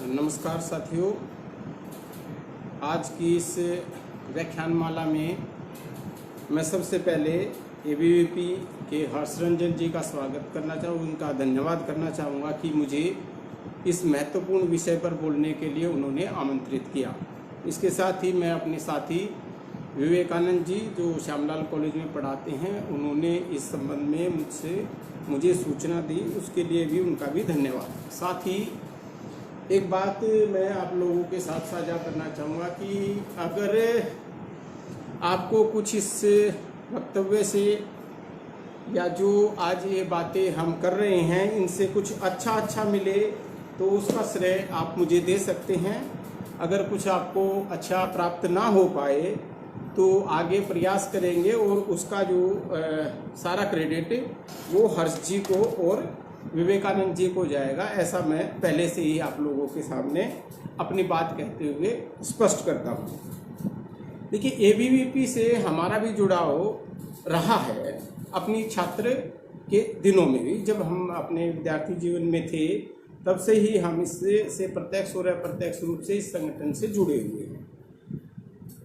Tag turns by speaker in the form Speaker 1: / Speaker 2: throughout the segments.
Speaker 1: नमस्कार साथियों, आज की इस व्याख्यानमाला में मैं सबसे पहले एबीवीपी के हर्षरंजन जी का स्वागत करना चाहूँ, उनका धन्यवाद करना चाहूँगा कि मुझे इस महत्वपूर्ण विषय पर बोलने के लिए उन्होंने आमंत्रित किया। इसके साथ ही मैं अपने साथी विवेकानंद जी जो श्यामलाल कॉलेज में पढ़ाते हैं, उन्होंने इस संबंध में मुझे सूचना दी, उसके लिए भी उनका भी धन्यवाद। साथ ही एक बात मैं आप लोगों के साथ साझा करना चाहूँगा कि अगर आपको कुछ इस वक्तव्य से या जो आज ये बातें हम कर रहे हैं इनसे कुछ अच्छा मिले तो उसका श्रेय आप मुझे दे सकते हैं। अगर कुछ आपको अच्छा प्राप्त ना हो पाए तो आगे प्रयास करेंगे और उसका जो सारा क्रेडिट वो हर्ष जी को और विवेकानंद जी को जाएगा, ऐसा मैं पहले से ही आप लोगों के सामने अपनी बात कहते हुए स्पष्ट करता हूँ। देखिए, एबीवीपी से हमारा भी जुड़ाव रहा है अपनी छात्र के दिनों में भी। जब हम अपने विद्यार्थी जीवन में थे तब से ही हम इससे प्रत्यक्ष और अप्रत्यक्ष रूप से इस संगठन से जुड़े हुए हैं।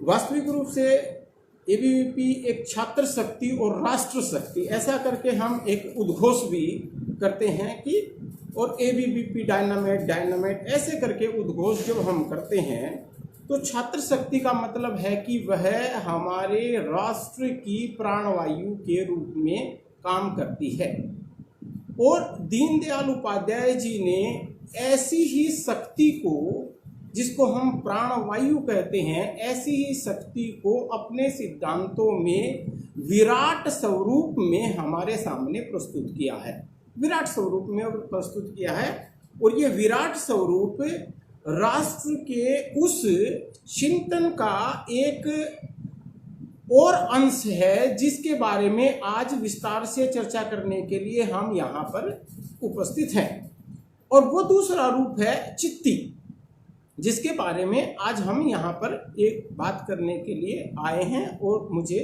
Speaker 1: वास्तविक रूप से एबीवीपी एक छात्र शक्ति और राष्ट्र शक्ति ऐसा करके हम एक उद्घोष भी करते हैं कि और एबीवीपी डायनामाइट ऐसे करके उद्घोष जब हम करते हैं तो छात्र शक्ति का मतलब है कि वह हमारे राष्ट्र की प्राणवायु के रूप में काम करती है। और दीनदयाल उपाध्याय जी ने ऐसी ही शक्ति को, जिसको हम प्राणवायु कहते हैं, ऐसी ही शक्ति को अपने सिद्धांतों में विराट स्वरूप में हमारे सामने प्रस्तुत किया है। विराट स्वरूप में प्रस्तुत किया है और ये विराट स्वरूप राष्ट्र के उस चिंतन का एक और अंश है जिसके बारे में आज विस्तार से चर्चा करने के लिए हम यहाँ पर उपस्थित हैं। और वो दूसरा रूप है चित्ती, जिसके बारे में आज हम यहाँ पर एक बात करने के लिए आए हैं और मुझे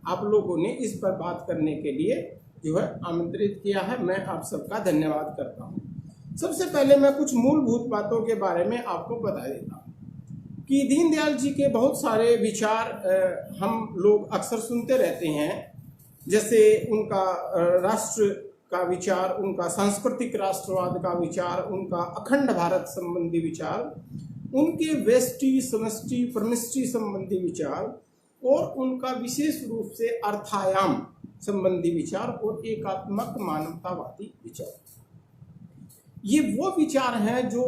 Speaker 1: आप लोगों ने इस पर बात करने के लिए जो है आमंत्रित किया है। मैं आप सबका धन्यवाद करता हूँ। सबसे पहले मैं कुछ मूलभूत बातों के बारे में आपको बता देता हूँ कि दीनदयाल जी के बहुत सारे विचार हम लोग अक्सर सुनते रहते हैं। जैसे उनका राष्ट्र का विचार, उनका सांस्कृतिक राष्ट्रवाद का विचार, उनका अखंड भारत संबंधी विचार, उनके व्यष्टि समष्टि परमिष्टि संबंधी विचार और उनका विशेष रूप से अर्थायाम संबंधी विचार और एकात्मक मानवतावादी विचार। ये वो विचार हैं जो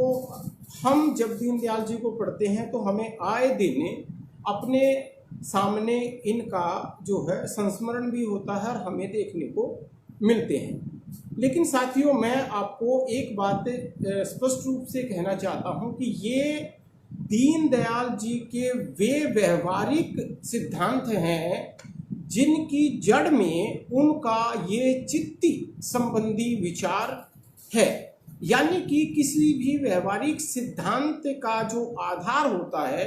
Speaker 1: हम जब दीनदयाल जी को पढ़ते हैं तो हमें आए दिन अपने सामने इनका जो है संस्मरण भी होता है और हमें देखने को मिलते हैं। लेकिन साथियों, मैं आपको एक बात स्पष्ट रूप से कहना चाहता हूं कि ये दीनदयाल जी के वे व्यवहारिक सिद्धांत हैं जिनकी जड़ में उनका ये चित्ती संबंधी विचार है। यानी कि किसी भी व्यवहारिक सिद्धांत का जो आधार होता है,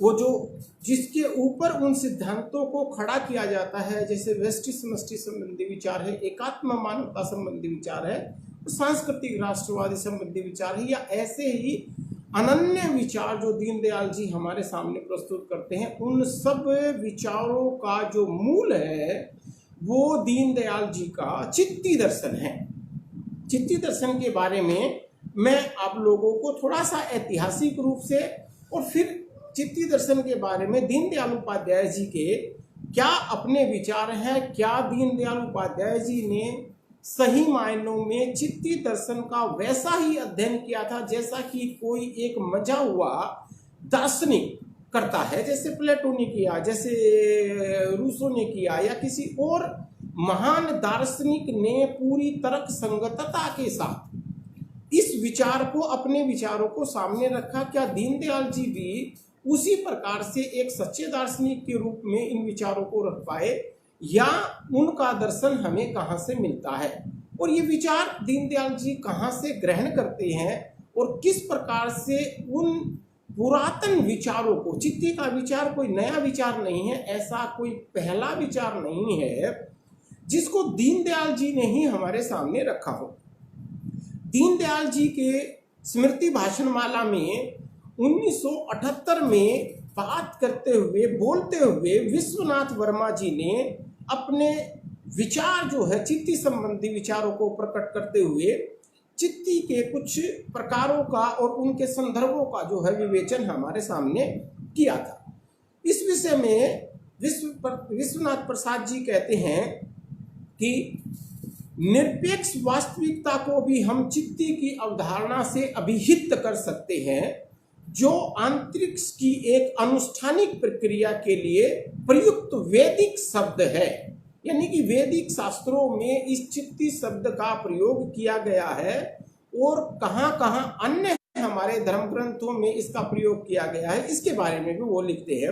Speaker 1: वो जो जिसके ऊपर उन सिद्धांतों को खड़ा किया जाता है, जैसे व्यष्टि समष्टि संबंधी विचार है, एकात्म मानवता संबंधी विचार है, सांस्कृतिक राष्ट्रवादी संबंधी विचार है, या ऐसे ही अनन्य विचार जो दीनदयाल जी हमारे सामने प्रस्तुत करते हैं, उन सब विचारों का जो मूल है वो दीनदयाल जी का चित्ती दर्शन है। चित्ती दर्शन के बारे में मैं आप लोगों को थोड़ा सा ऐतिहासिक रूप से और फिर चित्ती दर्शन के बारे में दीनदयाल उपाध्याय जी के क्या अपने विचार हैं, क्या दीनदयाल उपाध्याय जी ने सही मायनों में चित्ती दर्शन का वैसा ही अध्ययन किया था जैसा कि कोई एक मजा हुआ दार्शनिक करता है, जैसे प्लेटो ने किया, जैसे रूसो ने किया, या किसी और महान दार्शनिक ने पूरी तर्क संगतता के साथ इस विचार को, अपने विचारों को सामने रखा। क्या दीनदयाल जी भी उसी प्रकार से एक सच्चे दार्शनिक के रूप में इन विचारों को रख पाए, या उनका दर्शन हमें कहाँ से मिलता है और ये विचार दीनदयाल जी कहाँ से ग्रहण करते हैं और किस प्रकार से उन पुरातन विचारों को, चित्ती का विचार कोई नया विचार नहीं है, ऐसा कोई पहला विचार नहीं है जिसको दीनदयाल जी ने ही हमारे सामने रखा हो। दीनदयाल जी के स्मृति भाषणमाला में 1978 में बात करते हुए बोलते हुए विश्वनाथ वर्मा जी ने अपने विचार जो है चित्ती संबंधी विचारों को प्रकट करते हुए चित्ती के कुछ प्रकारों का और उनके संदर्भों का जो है विवेचन हमारे सामने किया था। इस विषय में विश्वनाथ प्रसाद जी कहते हैं कि निरपेक्ष वास्तविकता को भी हम चित्ती की अवधारणा से अभिहित कर सकते हैं, जो अंतरिक्ष की एक अनुष्ठानिक प्रक्रिया के लिए प्रयुक्त वैदिक शब्द है। यानी कि वैदिक शास्त्रों में इस चित्ती शब्द का प्रयोग किया गया है और कहां-कहां अन्य हमारे धर्म ग्रंथों में इसका प्रयोग किया गया है, इसके बारे में भी वो लिखते हैं।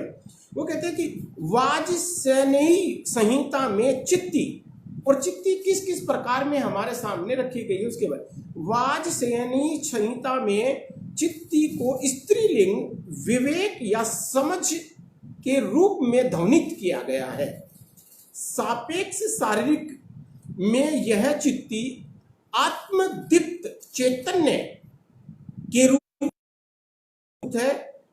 Speaker 1: वो कहते हैं कि वाजसेनेयी संहिता में चित्ती, और चित्ती किस किस प्रकार में हमारे सामने रखी गई है उसके बारे में। वाजसेनेयी संहिता में चित्ती को स्त्रीलिंग विवेक या समझ के रूप में ध्वनित किया गया है। सापेक्ष शारीरिक में यह चित्ती आत्मदीप्त चैतन्य के रूप है।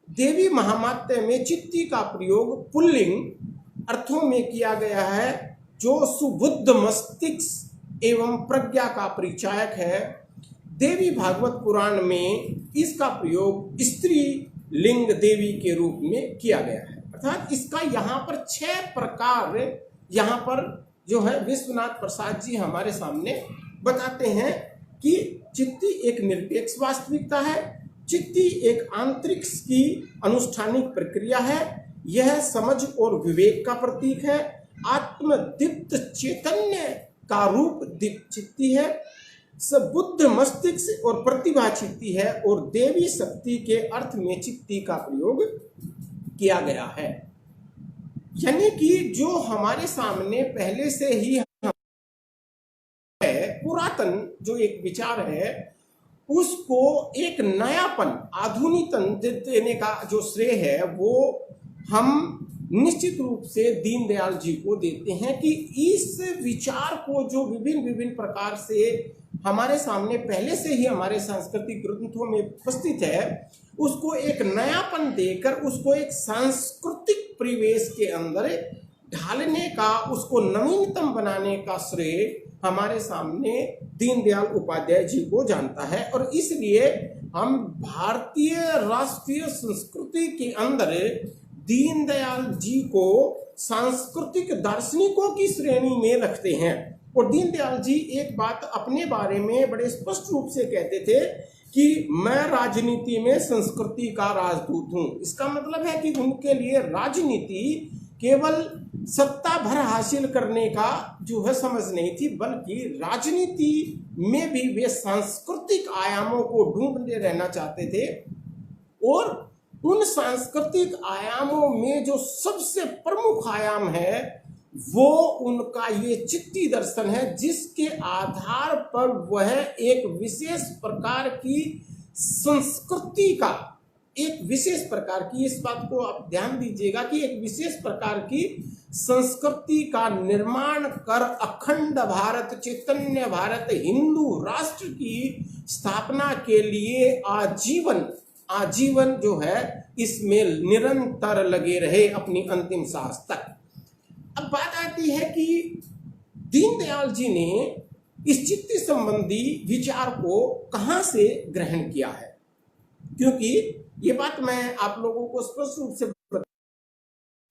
Speaker 1: देवी महामात्य में चित्ती का प्रयोग पुल्लिंग अर्थों में किया गया है, जो सुबुद्ध मस्तिष्क एवं प्रज्ञा का परिचायक है। देवी भागवत पुराण में इसका प्रयोग स्त्री लिंग देवी के रूप में किया गया है। अर्थात इसका यहाँ पर 6 प्रकार यहाँ पर जो है विश्वनाथ प्रसाद जी हमारे सामने बताते हैं कि चित्ती एक निरपेक्ष वास्तविकता है, चित्ती एक अंतरिक्ष की अनुष्ठानिक प्रक्रिया है, यह समझ और विवेक का प्रतीक है, आत्मदीप्त चैतन्य का रूप चित्ती है, सबुद्ध मस्तिष्क और प्रतिभा चित्ती है, और देवी शक्ति के अर्थ में चित्ती का प्रयोग किया गया है। यानी कि जो हमारे सामने पहले से ही है, पुरातन जो एक विचार है उसको एक नयापन आधुनिकतन देने का जो श्रेय है वो हम निश्चित रूप से दीनदयाल जी को देते हैं कि इस विचार को जो विभिन्न प्रकार से हमारे सामने पहले से ही हमारे सांस्कृतिक ग्रंथों में उपस्थित है, उसको एक नयापन देकर उसको एक सांस्कृतिक परिवेश के अंदर ढालने का, उसको नवीनतम बनाने का श्रेय हमारे सामने दीनदयाल उपाध्याय जी को जानता है। और इसलिए हम भारतीय राष्ट्रीय संस्कृति के अंदर दीनदयाल जी को सांस्कृतिक दार्शनिकों की श्रेणी में रखते हैं। और दीनदयाल जी एक बात अपने बारे में बड़े स्पष्ट रूप से कहते थे कि मैं राजनीति में संस्कृति का राजदूत हूं। इसका मतलब है कि उनके लिए राजनीति केवल सत्ता भर हासिल करने का जो है समझ नहीं थी, बल्कि राजनीति में भी वे सांस्कृतिक आयामों को ढूंढते रहना चाहते थे। और उन सांस्कृतिक आयामों में जो सबसे प्रमुख आयाम है वो उनका ये चित्ती दर्शन है, जिसके आधार पर वह एक विशेष प्रकार की संस्कृति का, एक विशेष प्रकार की, इस बात को आप ध्यान दीजिएगा कि एक विशेष प्रकार की संस्कृति का निर्माण कर अखंड भारत, चैतन्य भारत, हिंदू राष्ट्र की स्थापना के लिए आजीवन जो है इसमें निरंतर लगे रहे अपनी अंतिम सांस तक। अब बात आती है कि दीनदयाल जी ने इस चित्ती संबंधी विचार को कहां से ग्रहण किया है, क्योंकि ये बात मैं आप लोगों को स्पष्ट रूप से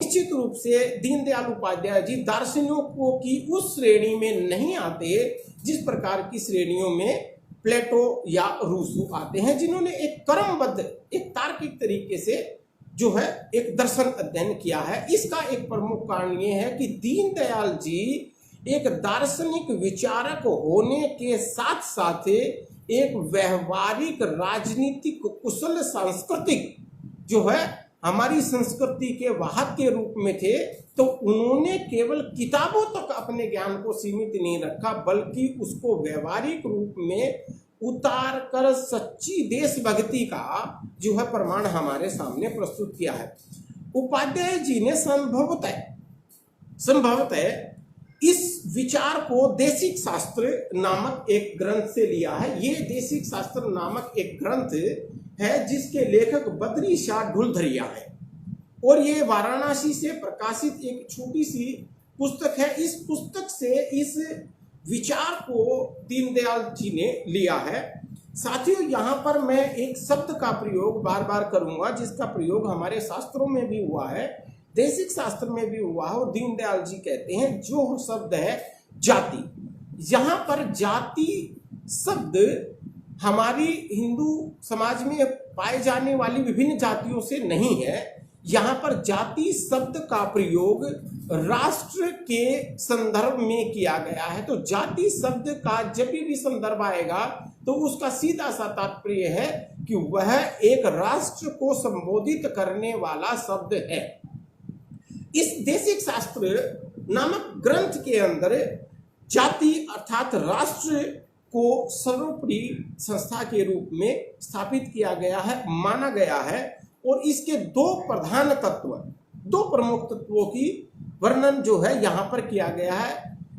Speaker 1: निश्चित रूप से दीनदयाल उपाध्याय जी दार्शनिकों की उस श्रेणी में नहीं आते जिस प्रकार की श्रेणियों में प्लेटो या रूसो आते हैं, जिन्होंने एक क्रमबद्ध, एक तार्किक तरीके से जो है एक दर्शन अध्ययन किया है। इसका एक प्रमुख कारण ये है कि दीनदयाल जी एक दार्शनिक विचारक होने के साथ साथ एक व्यवहारिक राजनीतिक कुशल सांस्कृतिक जो है हमारी संस्कृति के वाहक के रूप में थे। तो उन्होंने केवल किताबों तक अपने ज्ञान को सीमित नहीं रखा, बल्कि उसको व्यवहारिक रूप में उतार कर सच्ची देशभक्ति का जो है प्रमाण हमारे सामने प्रस्तुत किया है। उपाध्याय जी ने संभवतः इस विचार को देशिक शास्त्र नामक एक ग्रंथ से लिया है। ये देशिक शास्त्र नामक एक ग्रंथ है जिसके लेखक बद्री शाह ढुलधरिया है और ये वाराणसी से प्रकाशित एक छोटी सी पुस्तक है। इस पुस्तक से इस विचार को दीनदयाल जी ने लिया है। साथियों, यहाँ पर मैं एक शब्द का प्रयोग बार बार करूंगा जिसका प्रयोग हमारे शास्त्रों में भी हुआ है, देशिक शास्त्र में भी हुआ है और दीनदयाल जी कहते हैं जो शब्द है जाति। यहाँ पर जाति शब्द हमारी हिंदू समाज में पाए जाने वाली विभिन्न जातियों से नहीं है। यहाँ पर जाति शब्द का प्रयोग राष्ट्र के संदर्भ में किया गया है। तो जाति शब्द का जब भी संदर्भ आएगा तो उसका सीधा सा तात्पर्य है कि वह एक राष्ट्र को संबोधित करने वाला शब्द है। इस देशिक शास्त्र नामक ग्रंथ के अंदर जाति अर्थात राष्ट्र को सर्वोपरि संस्था के रूप में स्थापित किया गया है, माना गया है और इसके दो प्रधान तत्व, दो प्रमुख तत्वों की वर्णन जो है यहाँ पर किया गया है।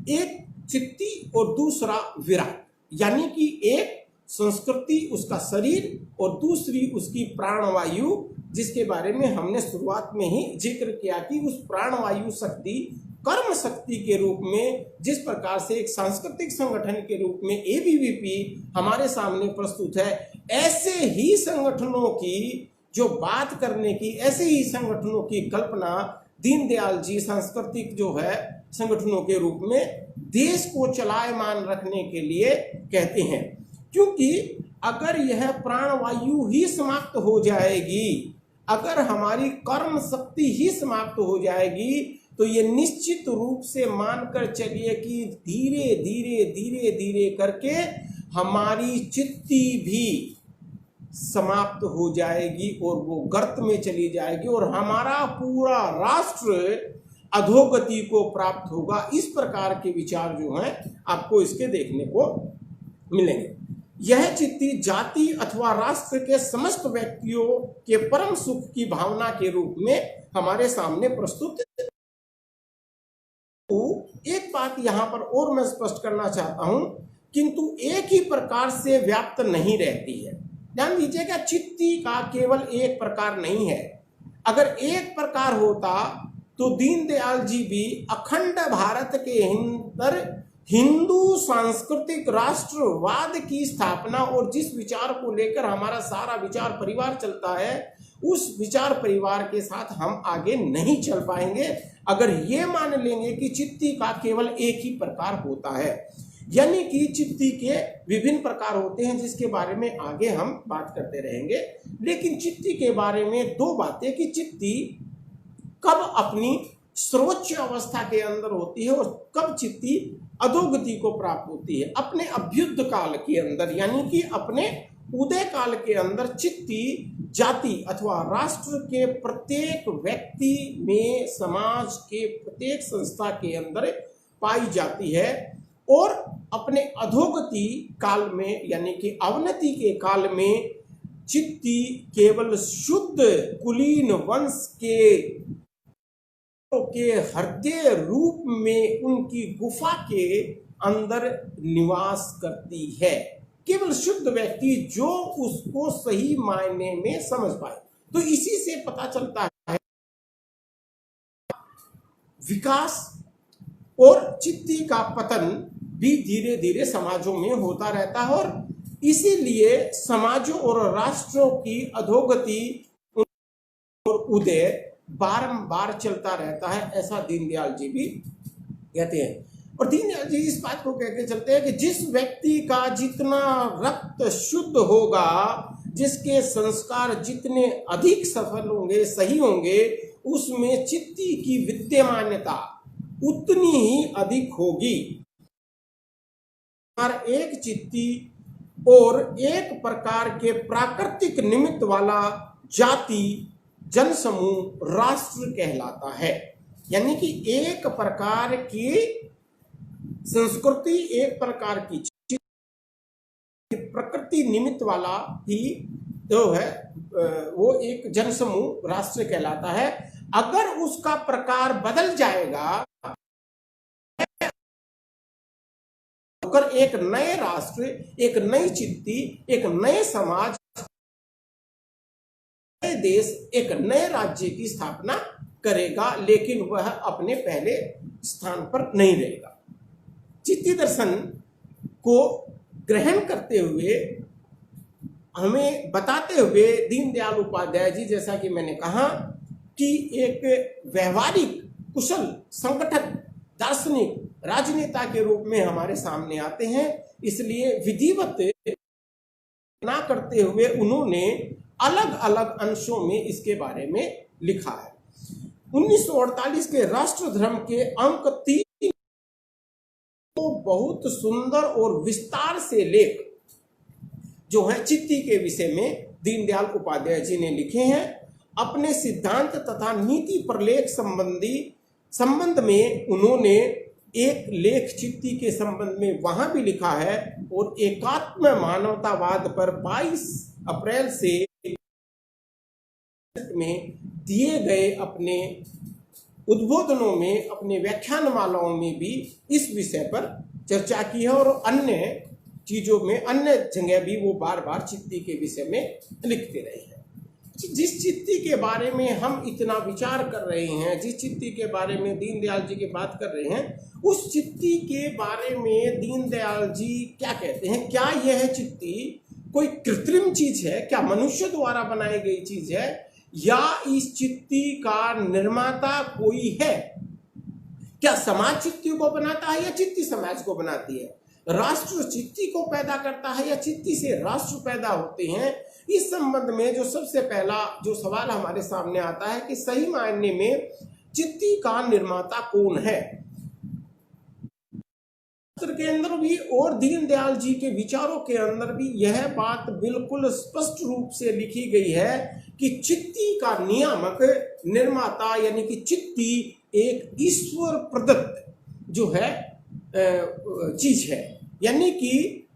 Speaker 1: एक चित्ती और दूसरा विराट, यानी कि एक संस्कृति उसका शरीर और दूसरी उसकी प्राणवायु, जिसके बारे में हमने शुरुआत में ही जिक्र किया कि उस प्राणवायु शक्ति कर्म शक्ति के रूप में जिस प्रकार से एक सांस्कृतिक संगठन के रूप में एबीवीपी हमारे सामने प्रस्तुत है, ऐसे ही संगठनों की जो बात करने की, ऐसे ही संगठनों की कल्पना दीनदयाल जी सांस्कृतिक जो है संगठनों के रूप में देश को चलायमान रखने के लिए कहते हैं। क्योंकि अगर यह प्राणवायु ही समाप्त हो जाएगी, अगर हमारी कर्म शक्ति ही समाप्त हो जाएगी, तो ये निश्चित रूप से मानकर चलिए कि धीरे धीरे धीरे धीरे करके हमारी चित्ती भी समाप्त हो जाएगी और वो गर्त में चली जाएगी और हमारा पूरा राष्ट्र अधोगति को प्राप्त होगा। इस प्रकार के विचार जो हैं आपको इसके देखने को मिलेंगे। यह चित्ती जाति अथवा राष्ट्र के समस्त व्यक्तियों के परम सुख की भावना के रूप में हमारे सामने प्रस्तुत। एक बात यहाँ पर और मैं स्पष्ट करना चाहता हूं, किंतु एक ही प्रकार से व्याप्त नहीं रहती है। ध्यान दीजिएगा, चित्ती का केवल एक प्रकार नहीं है। अगर एक प्रकार होता तो दीनदयाल जी भी अखंड भारत के अंदर हिंदू सांस्कृतिक राष्ट्रवाद की स्थापना और जिस विचार को लेकर हमारा सारा विचार परिवार चलता है, उस विचार परिवार के साथ हम आगे नहीं चल पाएंगे अगर ये मान लेंगे कि चित्ती का केवल एक ही प्रकार होता है। यानी कि चित्ती के विभिन्न प्रकार होते हैं जिसके बारे में आगे हम बात करते रहेंगे। लेकिन चित्ती के बारे में दो बातें कि चित्ती कब अपनी सर्वोच्च अवस्था के अंदर होती है और कब चित्ती अधोगति को प्राप्त होती है। अपने अभ्युदय काल के अंदर, यानी कि अपने उदय काल के अंदर चित्ती जाति अथवा राष्ट्र के प्रत्येक व्यक्ति में, समाज के प्रत्येक संस्था के अंदर पाई जाती है और अपने अधोगति काल में यानी कि अवनति के काल में चित्ती केवल शुद्ध कुलीन वंश के हृदय रूप में उनकी गुफा के अंदर निवास करती है। केवल शुद्ध व्यक्ति जो उसको सही मायने में समझ पाए। तो इसी से पता चलता है विकास और चित्ती का पतन भी धीरे धीरे समाजों में होता रहता है और इसीलिए समाजों और राष्ट्रों की अधोगति और उदय बारंबार चलता रहता है, ऐसा दीनदयाल जी भी कहते हैं। और दीनदयाल जी इस बात को कहकर चलते हैं कि जिस व्यक्ति का जितना रक्त शुद्ध होगा, जिसके संस्कार जितने अधिक सफल होंगे, सही होंगे, उसमें चित्ती की विद्यमानता उतनी ही अधिक होगी। एक चित्ती और एक प्रकार के प्राकृतिक निमित्त वाला जाति जनसमूह राष्ट्र कहलाता है। यानी कि एक प्रकार की संस्कृति, एक प्रकार की प्रकृति निमित्त वाला ही जो है वो एक जनसमूह राष्ट्र कहलाता है। अगर उसका प्रकार बदल जाएगा होकर एक नए राष्ट्र, एक नई चित्ती, एक नए समाज, नए देश, एक नए राज्य की स्थापना करेगा, लेकिन वह अपने पहले स्थान पर नहीं रहेगा। चित्ती दर्शन को ग्रहण करते हुए, हमें बताते हुए दीनदयाल उपाध्याय जी, जैसा कि मैंने कहा कि एक व्यवहारिक कुशल संगठक, दार्शनिक, राजनेता के रूप में हमारे सामने आते हैं। इसलिए विधिवत ना करते हुए उन्होंने अलग अलग अंशों में इसके बारे में लिखा है। 1948 के राष्ट्र धर्म के अंक 3 तो बहुत सुंदर और विस्तार से लेख जो है चित्ती के विषय में दीनदयाल उपाध्याय जी ने लिखे हैं। अपने सिद्धांत तथा नीति प्रलेख संबंध में उन्होंने एक लेख चित्ती के संबंध में वहां भी लिखा है, और एकात्म मानवतावाद पर 22 अप्रैल से में दिए गए अपने उद्बोधनों में, अपने व्याख्यानमालाओं में भी इस विषय पर चर्चा की है, और अन्य चीजों में, अन्य जगह भी वो बार बार चित्ती के विषय में लिखते रहे हैं। जिस चित्ती के बारे में हम इतना विचार कर रहे हैं, जिस चित्ती के बारे में दीनदयाल जी की बात कर रहे हैं, उस चित्ती के बारे में दीनदयाल जी क्या कहते हैं? क्या यह चित्ती कोई कृत्रिम चीज है? क्या मनुष्य द्वारा बनाई गई चीज है? या इस चित्ती का निर्माता कोई है? क्या समाज चित्ती को बनाता है या चित्ती समाज को बनाती है? राष्ट्र चित्ती को पैदा करता है या चित्ती से राष्ट्र पैदा होते हैं? इस संबंध में जो सबसे पहला जो सवाल हमारे सामने आता है कि सही मायने में चित्ती का निर्माता कौन है? के अंदर भी और दीनदयाल जी के विचारों के अंदर भी यह बात बिल्कुल स्पष्ट रूप से लिखी गई है कि चित्ती का नियामक, निर्माता, यानी कि चित्ती एक ईश्वर प्रदत्त जो है चीज है। यानी कि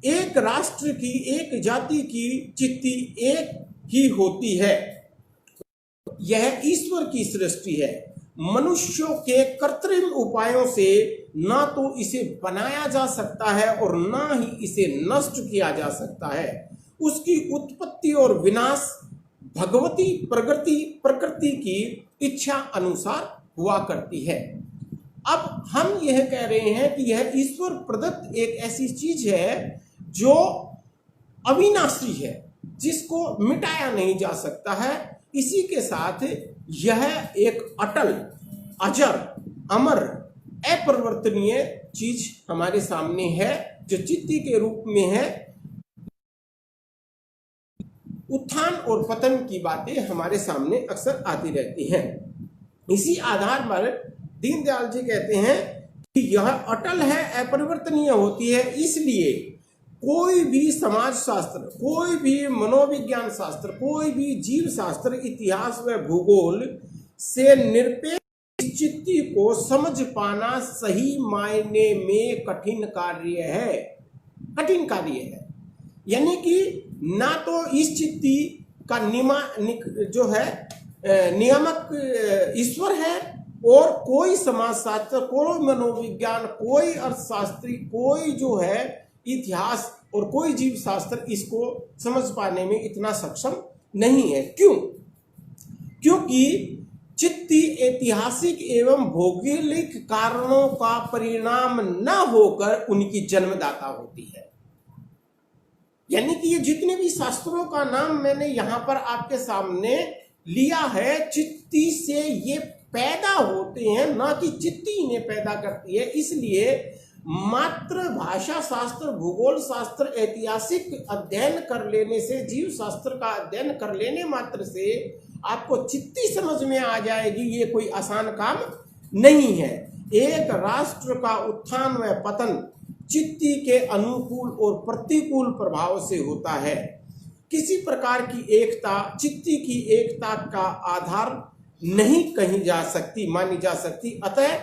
Speaker 1: एक राष्ट्र की, एक जाति की चित्ती एक ही होती है। यह ईश्वर की सृष्टि है। मनुष्यों के कृत्रिम उपायों से ना तो इसे बनाया जा सकता है और ना ही इसे नष्ट किया जा सकता है। उसकी उत्पत्ति और विनाश भगवती प्रकृति की इच्छा अनुसार हुआ करती है। अब हम यह कह रहे हैं कि यह ईश्वर प्रदत्त एक ऐसी चीज है जो अविनाशी है, जिसको मिटाया नहीं जा सकता है। इसी के साथ यह एक अटल, अजर, अमर, अपरिवर्तनीय चीज हमारे सामने है, जो चित्ती के रूप में है। उत्थान और पतन की बातें हमारे सामने अक्सर आती रहती हैं। इसी आधार पर दीनदयाल जी कहते हैं कि यह अटल है, अपरिवर्तनीय होती है। इसलिए कोई भी समाज शास्त्र, कोई भी मनोविज्ञान शास्त्र, कोई भी जीव शास्त्र, इतिहास व भूगोल से निरपेक्ष चित्ती को समझ पाना सही मायने में कठिन कार्य है। कठिन कार्य है। यानी कि ना तो इस चित्ती का जो है नियामक ईश्वर है, और कोई समाजशास्त्र, कोई मनोविज्ञान, कोई अर्थशास्त्री, कोई जो है इतिहास और कोई जीव शास्त्र इसको समझ पाने में इतना सक्षम नहीं है। क्यों? क्योंकि चित्ती ऐतिहासिक एवं भौगोलिक कारणों का परिणाम न होकर उनकी जन्मदाता होती है। यानी कि ये जितने भी शास्त्रों का नाम मैंने यहां पर आपके सामने लिया है, चित्ती से ये पैदा होते हैं, ना कि चित्ती इन्हें पैदा करती है। इसलिए मात्र भाषा शास्त्र, भूगोल शास्त्र, ऐतिहासिक अध्ययन कर लेने से, जीव शास्त्र का अध्ययन कर लेने मात्र से आपको चित्ती समझ में आ जाएगी, ये कोई आसान काम नहीं है। एक राष्ट्र का उत्थान व पतन चित्ती के अनुकूल और प्रतिकूल प्रभाव से होता है। किसी प्रकार की एकता चित्ती की एकता का आधार नहीं कही जा सकती, मानी जा सकती। अतः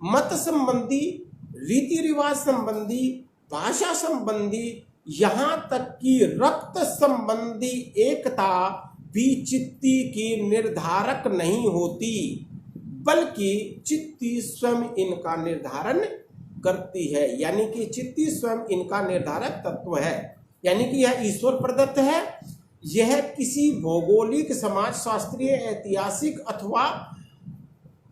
Speaker 1: मत संबंधी, रीति रिवाज संबंधी, भाषा संबंधी, यहाँ तक कि रक्त संबंधी एकता भी चित्ती की निर्धारक नहीं होती, बल्कि चित्ती स्वयं इनका निर्धारण करती है, यानी कि चित्ती स्वयं इनका निर्धारक तत्व है, यानी कि यह ईश्वर प्रदत्त है। यह किसी भौगोलिक, समाज शास्त्रीय, ऐतिहासिक अथवा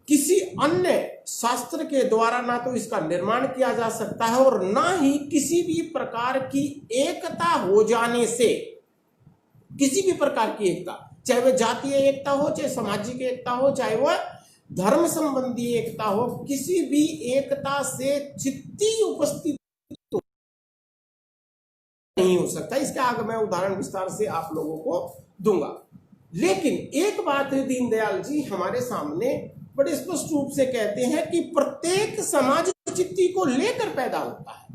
Speaker 1: किसी अन्य शास्त्र के द्वारा ना तो इसका निर्माण किया जा सकता है और ना ही किसी भी प्रकार की एकता हो जाने से, किसी भी प्रकार की एकता, चाहे वह जातीय एकता हो, चाहे सामाजिक एकता हो, चाहे वह धर्म संबंधी एकता हो, किसी भी एकता से चित्ती उपस्थित नहीं हो सकता। इसके आगे मैं उदाहरण विस्तार से आप लोगों को दूंगा। लेकिन एक बात दीनदयाल जी हमारे सामने बड़े स्पष्ट रूप से कहते हैं कि प्रत्येक समाज चित्ती को लेकर पैदा होता है,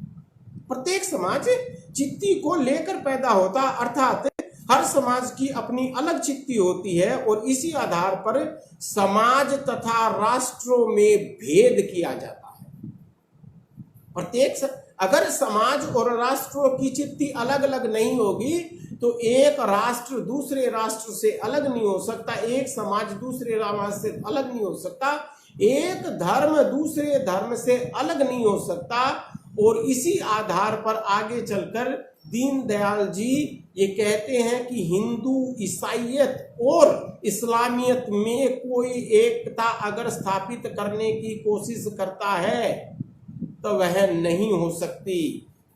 Speaker 1: प्रत्येक समाज चित्ती को लेकर पैदा होता है, अर्थात हर समाज की अपनी अलग चित्ती होती है और इसी आधार पर समाज तथा राष्ट्रों में भेद किया जाता है। प्रत्येक अगर समाज और राष्ट्रों की चित्ती अलग अलग नहीं होगी तो एक राष्ट्र दूसरे राष्ट्र से अलग नहीं हो सकता, एक समाज दूसरे समाज से अलग नहीं हो सकता, एक धर्म दूसरे धर्म से अलग नहीं हो सकता। और इसी आधार पर आगे चलकर दीनदयाल जी ये कहते हैं कि हिंदू, ईसाईयत और इस्लामियत में कोई एकता अगर स्थापित करने की कोशिश करता है तो वह नहीं हो सकती,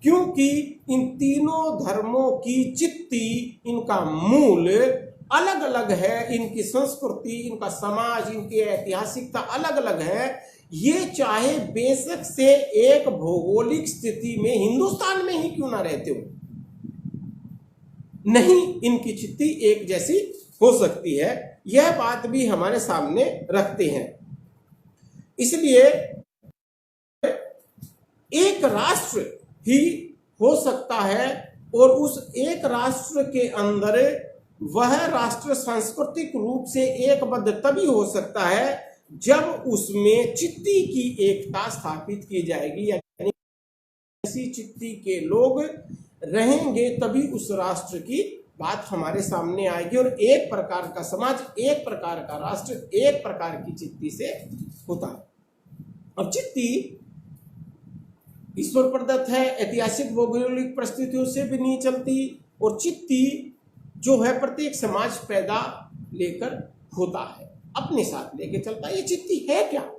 Speaker 1: क्योंकि इन तीनों धर्मों की चित्ती, इनका मूल अलग अलग है, इनकी संस्कृति, इनका समाज, इनकी ऐतिहासिकता अलग अलग है। ये चाहे बेशक से एक भौगोलिक स्थिति में हिंदुस्तान में ही क्यों ना रहते हो, नहीं इनकी चित्ती एक जैसी हो सकती है। यह बात भी हमारे सामने रखते हैं। इसलिए एक राष्ट्र ही हो सकता है और उस एक राष्ट्र के अंदर वह राष्ट्र सांस्कृतिक रूप से एकबद्ध तभी हो सकता है जब उसमें चित्ती की एकता स्थापित की जाएगी, यानी ऐसी चित्ती के लोग रहेंगे तभी उस राष्ट्र की बात हमारे सामने आएगी और एक प्रकार का समाज, एक प्रकार का राष्ट्र, एक प्रकार की चित्ती से होता है। अब चित्ती ईश्वर प्रदत्त है, ऐतिहासिक भौगोलिक परिस्थितियों से भी नहीं चलती और चित्ती जो है प्रत्येक समाज पैदा लेकर होता है, अपने साथ लेके चलता है। ये चित्ती है क्या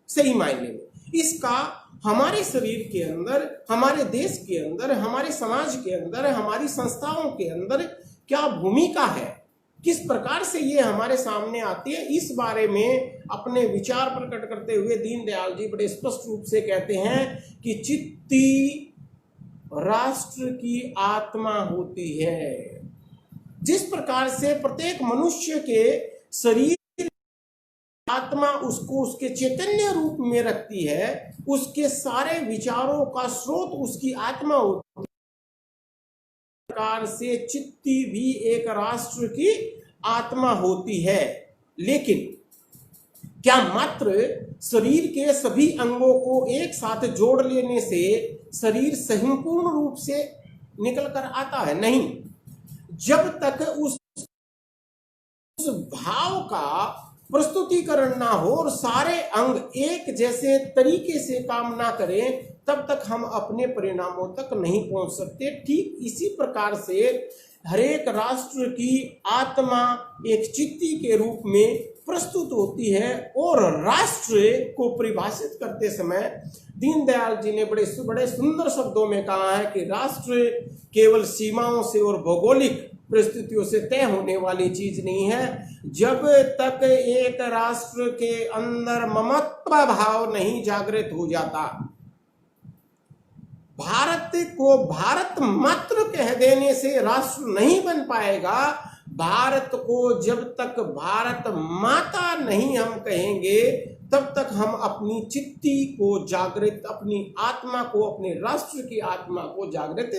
Speaker 1: सही मायने में, इसका हमारे शरीर के अंदर, हमारे देश के अंदर, हमारे समाज के अंदर, हमारी संस्थाओं के अंदर क्या भूमिका है, किस प्रकार से ये हमारे सामने आती है, इस बारे में अपने विचार प्रकट करते हुए दीनदयाल जी बड़े स्पष्ट रूप से कहते हैं कि चित्ती राष्ट्र की आत्मा होती है। जिस प्रकार से प्रत्येक मनुष्य के शरीर आत्मा उसको उसके चैतन्य रूप में रखती है, उसके सारे विचारों का स्रोत उसकी आत्मा होती है, प्रकार से चित्ती भी एक राष्ट्र की आत्मा होती है। लेकिन क्या मात्र शरीर के सभी अंगों को एक साथ जोड़ लेने से शरीर संपूर्ण रूप से निकल कर आता है? नहीं, जब तक उस भाव का प्रस्तुतिकरण ना हो और सारे अंग एक जैसे तरीके से काम ना करें तब तक हम अपने परिणामों तक नहीं पहुंच सकते। ठीक इसी प्रकार से हरेक राष्ट्र की आत्मा एक चित्ती के रूप में प्रस्तुत होती है और राष्ट्र को परिभाषित करते समय दीनदयाल जी ने बड़े बड़े सुंदर शब्दों में कहा है कि राष्ट्र केवल सीमाओं से और भौगोलिक परिस्थितियों से तय होने वाली चीज नहीं है। जब तक एक राष्ट्र के अंदर ममत्व भाव नहीं जागृत हो जाता, भारत को भारत मात्र कह देने से राष्ट्र नहीं बन पाएगा। भारत को जब तक भारत माता नहीं हम कहेंगे तब तक हम अपनी चित्ती को जागृत, अपनी आत्मा को, अपने राष्ट्र की आत्मा को जागृत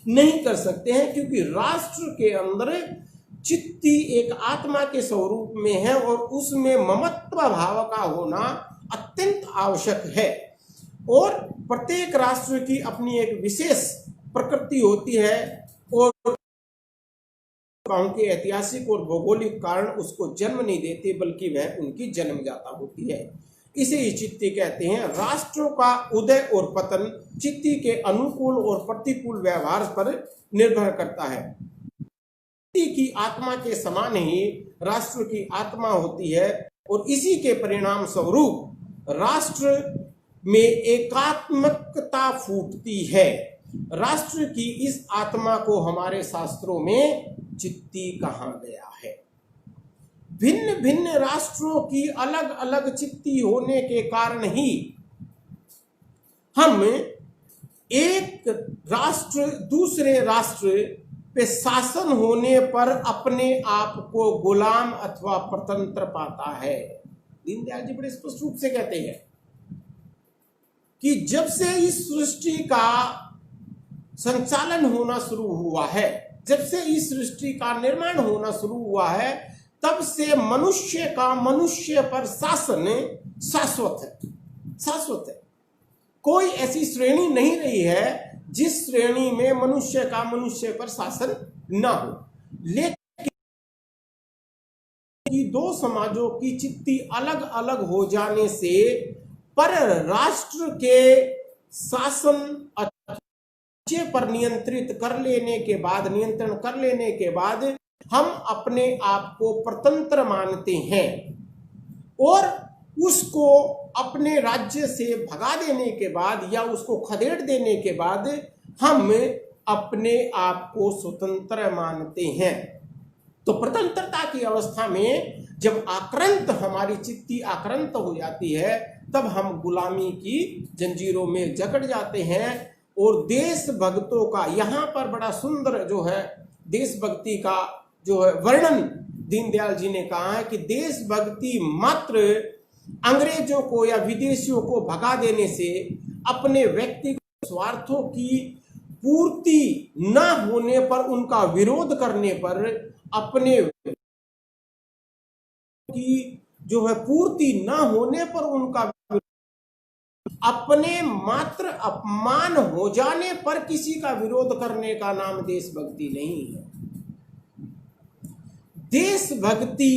Speaker 1: नहीं कर सकते हैं, क्योंकि राष्ट्र के अंदर चित्ती एक आत्मा के स्वरूप में है और उसमें ममत्व भाव का होना अत्यंत आवश्यक है। और प्रत्येक राष्ट्र की अपनी एक विशेष प्रकृति होती है और उनके ऐतिहासिक और भौगोलिक कारण उसको जन्म नहीं देते बल्कि वह उनकी जन्मजाता होती है। इसे ही चित्ती कहते हैं। राष्ट्रों का उदय और पतन चित्ती के अनुकूल और प्रतिकूल व्यवहार पर निर्भर करता है। चित्ती की आत्मा के समान ही राष्ट्र की आत्मा होती है और इसी के परिणाम स्वरूप राष्ट्र में एकात्मकता फूटती है। राष्ट्र की इस आत्मा को हमारे शास्त्रों में चित्ती कहा गया है। भिन्न भिन्न राष्ट्रों की अलग अलग चित्ती होने के कारण ही हम एक राष्ट्र दूसरे राष्ट्र पे शासन होने पर अपने आप को गुलाम अथवा स्वतंत्र पाता है। दीनदयाल जी बड़े स्पष्ट रूप से कहते हैं कि जब से इस सृष्टि का संचालन होना शुरू हुआ है, जब से इस सृष्टि का निर्माण होना शुरू हुआ है, तब से मनुष्य का मनुष्य पर शासन शाश्वत है, शाश्वत है। कोई ऐसी श्रेणी नहीं रही है जिस श्रेणी में मनुष्य का मनुष्य पर शासन न हो। लेकिन दो समाजों की चित्ती अलग अलग हो जाने से पर राष्ट्र के शासन पर नियंत्रण कर लेने के बाद हम अपने आप को स्वतंत्र मानते हैं और उसको अपने राज्य से भगा देने के बाद या उसको खदेड़ देने के बाद हम अपने आप को स्वतंत्र मानते हैं। तो स्वतंत्रता की अवस्था में जब आक्रांत हमारी चित्ती आक्रांत हो जाती है, तब हम गुलामी की जंजीरों में जकड़ जाते हैं। और देशभक्तों का यहाँ पर बड़ा सुंदर जो है देशभक्ति का जो है वर्णन दीनदयाल जी ने कहा है कि देशभक्ति मात्र अंग्रेजों को या विदेशियों को भगा देने से, अपने व्यक्तिगत स्वार्थों की पूर्ति न होने पर, उनका विरोध करने पर, अपने की जो है पूर्ति न होने पर उनका, अपने मात्र अपमान हो जाने पर किसी का विरोध करने का नाम देशभक्ति नहीं है। देशभक्ति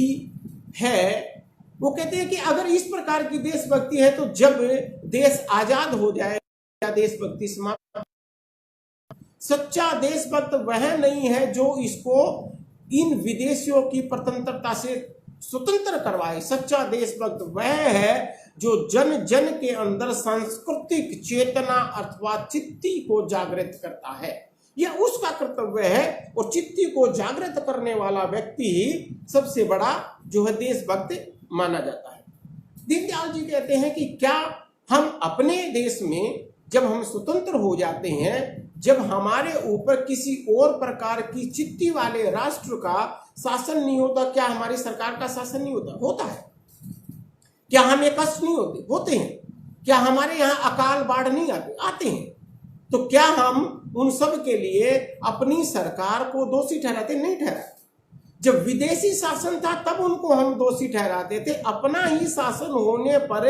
Speaker 1: है, वो कहते हैं कि अगर इस प्रकार की देशभक्ति है तो जब देश आजाद हो जाए या देशभक्ति समाप्त। सच्चा देशभक्त वह नहीं है जो इसको इन विदेशियों की स्वतंत्रता से स्वतंत्र करवाए। सच्चा देशभक्त वह है जो जन जन के अंदर सांस्कृतिक चेतना अथवा चित्ती को जागृत करता है। यह उसका कर्तव्य है और चित्ती को जागृत करने वाला व्यक्ति ही सबसे बड़ा जो है देशभक्त माना जाता है। दीनदयाल जी कहते हैं कि क्या हम अपने देश में जब हम स्वतंत्र हो जाते हैं, जब हमारे ऊपर किसी और प्रकार की चित्ती वाले राष्ट्र का शासन नहीं होता, क्या हमारी सरकार का शासन नहीं होता? होता है। क्या हमें कष्ट नहीं होते? होते हैं। क्या हमारे यहाँ अकाल बाढ़ नहीं आते? आते हैं। तो क्या हम उन सब के लिए अपनी सरकार को दोषी ठहराते? नहीं ठहराते। जब विदेशी शासन था तब उनको हम दोषी ठहराते थे। अपना ही शासन होने पर,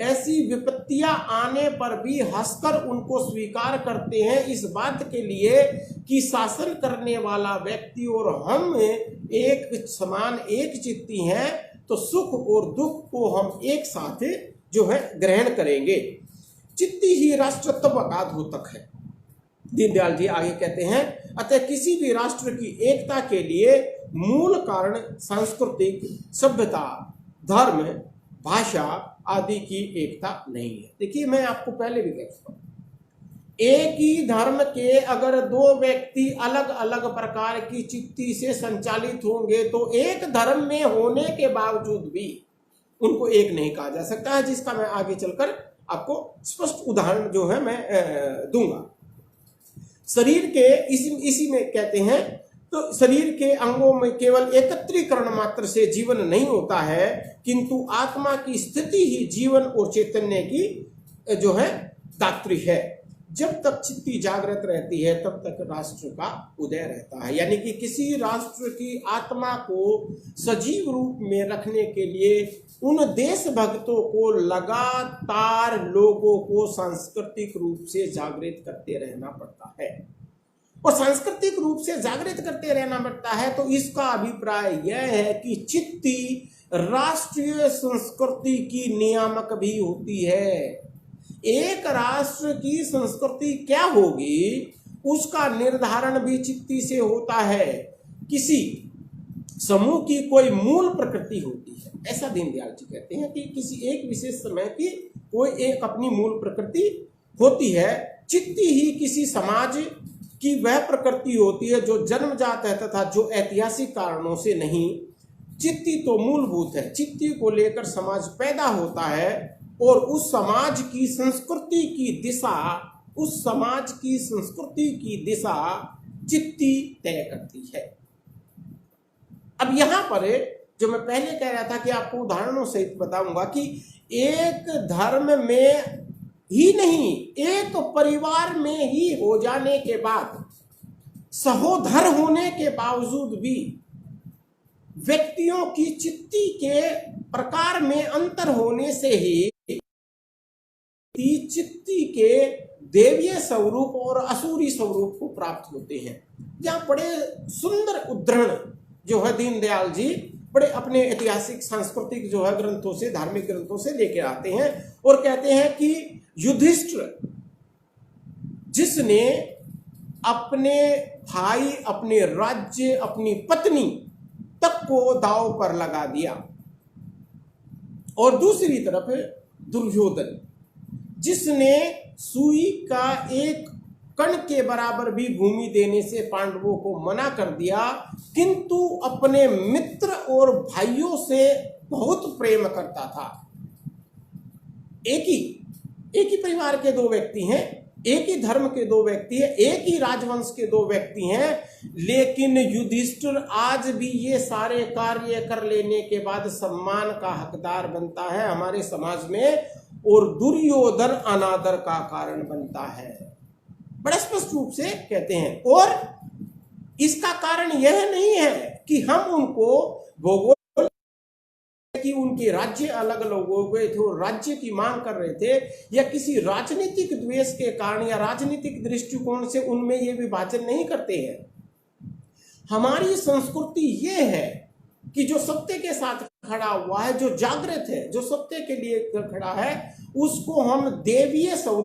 Speaker 1: ऐसी विपत्तियां आने पर भी हंसकर उनको स्वीकार करते हैं, इस बात के लिए कि शासन करने वाला व्यक्ति और हम एक समान एक चित्ती हैं, तो सुख और दुख को हम एक साथ जो है ग्रहण करेंगे। चित्ती ही राष्ट्रत्व का द्योतक है। दीनदयाल जी आगे कहते हैं, अतः किसी भी राष्ट्र की एकता के लिए मूल कारण सांस्कृतिक, सभ्यता, धर्म, भाषा आदि की एकता नहीं है। देखिए, मैं आपको पहले भी कह चुका हूं, एक ही धर्म के अगर दो व्यक्ति अलग अलग प्रकार की चित्ती से संचालित होंगे तो एक धर्म में होने के बावजूद भी उनको एक नहीं कहा जा सकता है, जिसका मैं आगे चलकर आपको स्पष्ट उदाहरण जो है मैं दूंगा। शरीर के इसी में कहते हैं, तो शरीर के अंगों में केवल एकत्रीकरण मात्र से जीवन नहीं होता है, किंतु आत्मा की स्थिति ही जीवन और चैतन्य की जो है तात्पर्य है। जब तक चित्ती जागृत रहती है तब तक राष्ट्र का उदय रहता है। यानी कि किसी राष्ट्र की आत्मा को सजीव रूप में रखने के लिए उन देशभक्तों को लगातार लोगों को सांस्कृतिक रूप से जागृत करते रहना पड़ता है। और सांस्कृतिक रूप से जागृत करते रहना पड़ता है तो इसका अभिप्राय यह है कि चित्ती राष्ट्रीय संस्कृति की नियामक भी होती है। एक राष्ट्र की संस्कृति क्या होगी उसका निर्धारण भी चित्ती से होता है। किसी समूह की कोई मूल प्रकृति होती है, ऐसा दीनदयाल जी कहते हैं कि किसी एक विशेष समय की कोई एक अपनी मूल प्रकृति होती है। चित्ती ही किसी समाज की वह प्रकृति होती है जो जन्मजात है तथा जो ऐतिहासिक कारणों से नहीं। चित्ती तो मूलभूत है, चित्ती को लेकर समाज पैदा होता है और उस समाज की संस्कृति की दिशा, उस समाज की संस्कृति की दिशा चित्ती तय करती है। अब यहां पर जो मैं पहले कह रहा था कि आपको उदाहरणों सहित बताऊंगा कि एक धर्म में ही नहीं, एक परिवार में ही हो जाने के बाद, सहोदर होने के बावजूद भी व्यक्तियों की चित्ती के प्रकार में अंतर होने से ही चित्ती के देवीय स्वरूप और असुरी स्वरूप को प्राप्त होते हैं। जहां बड़े सुंदर उद्धरण जो है दीनदयाल जी बड़े अपने ऐतिहासिक सांस्कृतिक जो है ग्रंथों से, धार्मिक ग्रंथों से लेकर आते हैं और कहते हैं कि युधिष्ठिर जिसने अपने भाई, अपने राज्य, अपनी पत्नी तक को दांव पर लगा दिया, और दूसरी तरफ दुर्योधन जिसने सुई का एक कण के बराबर भी भूमि देने से पांडवों को मना कर दिया, किंतु अपने मित्र और भाइयों से बहुत प्रेम करता था। एक ही परिवार के दो व्यक्ति हैं, एक ही धर्म के दो व्यक्ति हैं, एक ही राजवंश के दो व्यक्ति हैं, लेकिन युधिष्ठिर आज भी ये सारे कार्य कर लेने के बाद सम्मान का हकदार बनता है हमारे समाज में, और दुर्योधन अनादर का कारण बनता है। बड़े स्पष्ट रूप से कहते हैं। और इसका कारण यह नहीं है कि हम उनको भूगोल कि उनके राज्य अलग अलग हो गए थे और राज्य की मांग कर रहे थे, या किसी राजनीतिक द्वेष के कारण या राजनीतिक दृष्टिकोण से उनमें ये विभाजन नहीं करते हैं। हमारी संस्कृति ये है कि जो सत्य के साथ खड़ा हुआ है, जो जागृत है, जो सत्य के लिए खड़ा है, उसको हम देवीय स्वरूप,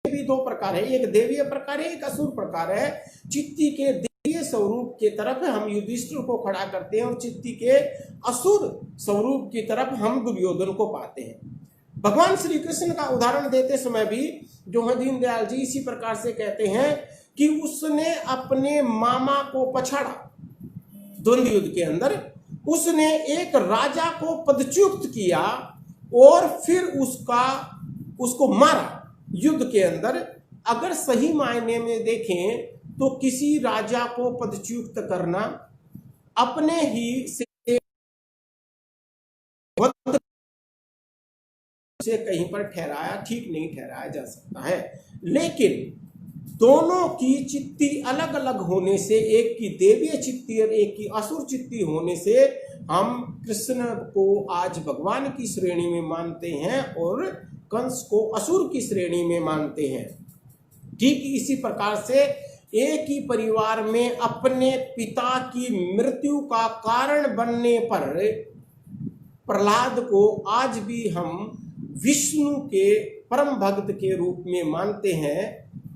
Speaker 1: भी दो प्रकार है, एक देवीय प्रकार है, एक असुर प्रकार है। चित्ती के देवीय स्वरूप के तरफ हम युधिष्ठिर को खड़ा करते हैं और चित्ती के असुर स्वरूप की तरफ हम दुर्योधन को पाते हैं। भगवान श्री कृष्ण का उदाहरण देते समय भी जो है दीनदयाल जी इसी प्रकार से कहते हैं कि उसने अपने मामा को पछाड़ा द्वंद्व युद्ध के अंदर, उसने एक राजा को पदच्युत किया और फिर उसको मारा युद्ध के अंदर। अगर सही मायने में देखें तो किसी राजा को पदच्युत करना अपने ही से कहीं पर ठहराया ठीक नहीं ठहराया जा सकता है, लेकिन दोनों की चित्ती अलग अलग होने से, एक की देवीय चित्ती और एक की असुर चित्ती होने से हम कृष्ण को आज भगवान की श्रेणी में मानते हैं और कंस को असुर की श्रेणी में मानते हैं। ठीक इसी प्रकार से एक ही परिवार में अपने पिता की मृत्यु का कारण बनने पर प्रहलाद को आज भी हम विष्णु के परम भक्त के रूप में मानते हैं,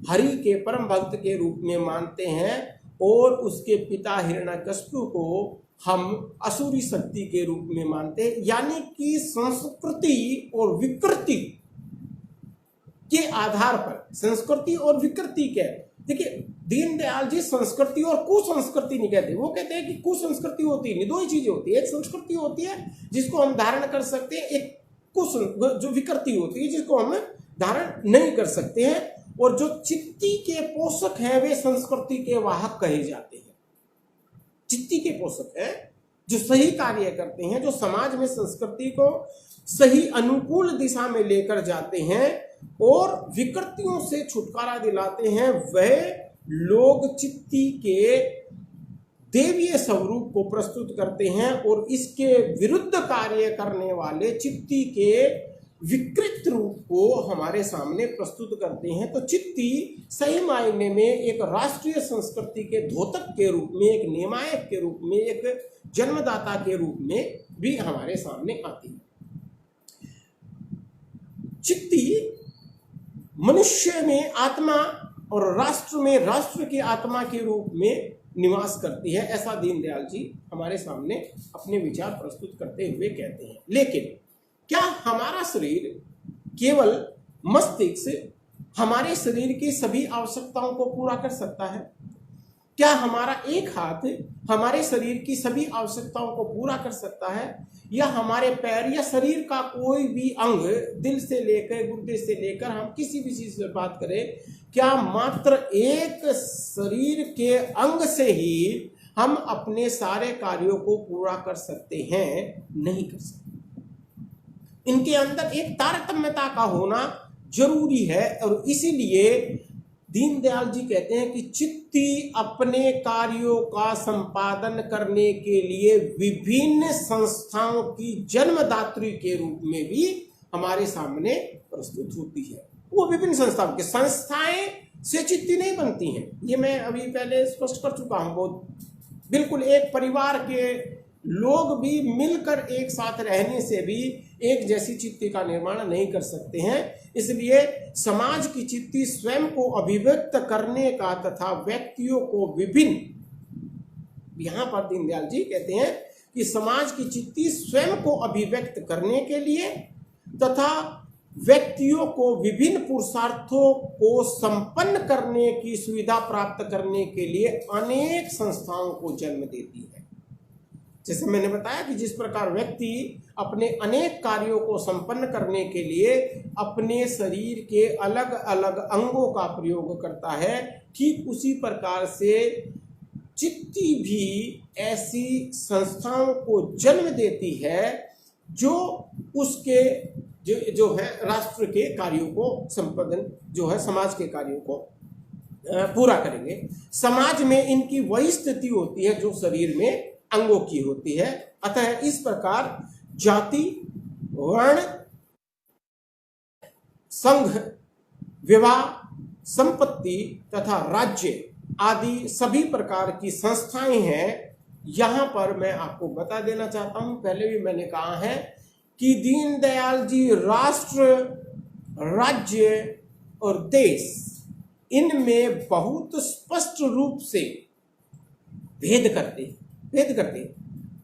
Speaker 1: हरि के परम भक्त के रूप में मानते हैं, और उसके पिता हिरण्यकश्यप को हम असुरी शक्ति के रूप में मानते हैं। यानी कि संस्कृति और विकृति के आधार पर, संस्कृति और विकृति के, देखिए दीनदयाल जी संस्कृति और कुसंस्कृति नहीं कहते, वो कहते हैं कि कुसंस्कृति होती है, दो ही चीजें होती है, एक संस्कृति होती है जिसको हम धारण कर सकते हैं, एक जो विकृति होती है जिसको हम धारण नहीं कर सकते हैं, और जो चित्ती के पोषक हैं वे संस्कृति के वाहक कहे जाते हैं। चित्ती के पोषक हैं जो सही कार्य करते हैं, जो समाज में संस्कृति को सही अनुकूल दिशा में लेकर जाते हैं और विकृतियों से छुटकारा दिलाते हैं, वह लोग चित्ती के देवीय स्वरूप को प्रस्तुत करते हैं, और इसके विरुद्ध कार्य करने वाले चित्ती के विकृत रूप को हमारे सामने प्रस्तुत करते हैं। तो चित्ती सही मायने में एक राष्ट्रीय संस्कृति के द्योतक के रूप में, एक नियामक के रूप में, एक जन्मदाता के रूप में भी हमारे सामने आती है। चित्ती मनुष्य में आत्मा और राष्ट्र में राष्ट्र की आत्मा के रूप में निवास करती है, ऐसा दीनदयाल जी हमारे सामने अपने विचार प्रस्तुत करते हुए कहते हैं। लेकिन क्या हमारा शरीर केवल मस्तिष्क हमारे शरीर की सभी आवश्यकताओं को पूरा कर सकता है? क्या हमारा एक हाथ हमारे शरीर की सभी आवश्यकताओं को पूरा कर सकता है? या हमारे पैर या शरीर का कोई भी अंग, दिल से लेकर गुर्दे से लेकर हम किसी भी चीज से बात करें, क्या मात्र एक शरीर के अंग से ही हम अपने सारे कार्यों को पूरा कर सकते हैं? नहीं कर सकते। इनके अंदर एक तारतम्यता का होना जरूरी है। और इसीलिए दीनदयाल जी कहते हैं कि चित्ती अपने कार्यों का संपादन करने के लिए विभिन्न संस्थाओं की जन्मदात्री के रूप में भी हमारे सामने प्रस्तुत होती है। वो विभिन्न संस्थाएं से चित्ती नहीं बनती हैं, ये मैं अभी पहले स्पष्ट कर चुका हूं। बहुत बिल्कुल एक परिवार के लोग भी मिलकर एक साथ रहने से भी एक जैसी चित्ती का निर्माण नहीं कर सकते हैं। इसलिए समाज की चित्ती स्वयं को अभिव्यक्त करने का तथा व्यक्तियों को विभिन्न, यहां पर दीनदयाल जी कहते हैं कि समाज की चित्ती स्वयं को अभिव्यक्त करने के लिए तथा व्यक्तियों को विभिन्न पुरुषार्थों को संपन्न करने की सुविधा प्राप्त करने के लिए अनेक संस्थाओं को जन्म देती है। जैसे मैंने बताया कि जिस प्रकार व्यक्ति अपने अनेक कार्यों को संपन्न करने के लिए अपने शरीर के अलग अलग अंगों का प्रयोग करता है, ठीक उसी प्रकार से चित्ती भी ऐसी संस्थाओं को जन्म देती है जो उसके जो है राष्ट्र के कार्यों को संपादन, जो है समाज के कार्यों को पूरा करेंगे। समाज में इनकी वही स्थिति होती है जो शरीर में अंगों की होती है। अतः इस प्रकार जाति, वर्ण, संघ, विवाह, संपत्ति तथा राज्य आदि सभी प्रकार की संस्थाएं हैं। यहां पर मैं आपको बता देना चाहता हूं, पहले भी मैंने कहा है कि दीनदयाल जी राष्ट्र, राज्य और देश, इनमें बहुत स्पष्ट रूप से भेद करते।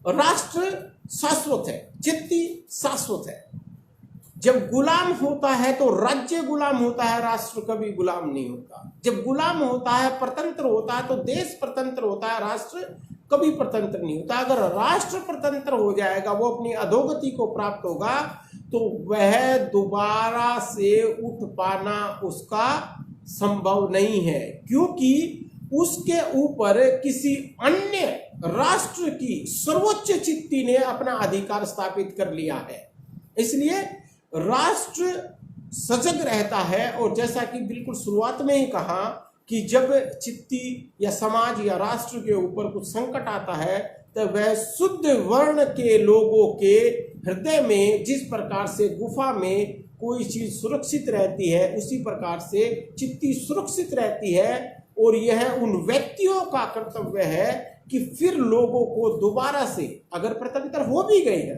Speaker 1: राष्ट्र शाश्वत है, चित्ती शाश्वत है। जब गुलाम होता है तो राज्य गुलाम होता है, राष्ट्र कभी गुलाम नहीं होता। जब गुलाम होता है, परतंत्र होता है, तो देश परतंत्र होता है, राष्ट्र कभी परतंत्र नहीं होता। अगर राष्ट्र परतंत्र हो जाएगा, वो अपनी अधोगति को प्राप्त होगा, तो वह दोबारा से उठ पाना उसका संभव नहीं है, क्योंकि उसके ऊपर किसी अन्य राष्ट्र की सर्वोच्च चित्ती ने अपना अधिकार स्थापित कर लिया है। इसलिए राष्ट्र सजग रहता है। और जैसा कि बिल्कुल शुरुआत में ही कहा कि जब चित्ती या समाज या राष्ट्र के ऊपर कुछ संकट आता है, तो वह शुद्ध वर्ण के लोगों के हृदय में जिस प्रकार से गुफा में कोई चीज सुरक्षित रहती है, उसी प्रकार से चित्ती सुरक्षित रहती है। और यह उन व्यक्तियों का कर्तव्य है कि फिर लोगों को दोबारा से, अगर परतंत्र हो भी गए हैं,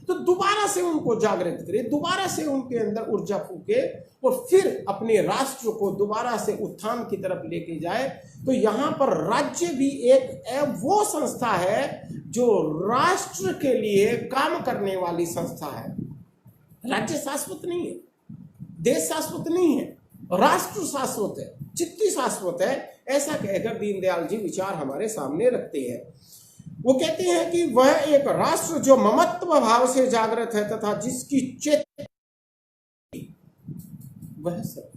Speaker 1: तो दोबारा से उनको जागृत करे, दोबारा से उनके अंदर ऊर्जा फूके और फिर अपने राष्ट्र को दोबारा से उत्थान की तरफ लेके जाए। तो यहाँ पर राज्य भी एक वो संस्था है जो राष्ट्र के लिए काम करने वाली संस्था है। राज्य शाश्वत नहीं है, देश शाश्वत नहीं है, राष्ट्र शाश्वत है, चित्ती शाश्वत है। ऐसा कहकर दीनदयाल जी विचार हमारे सामने रखते हैं। वो कहते हैं कि वह एक राष्ट्र जो ममत्व भाव से जागृत है तथा जिसकी वह सब,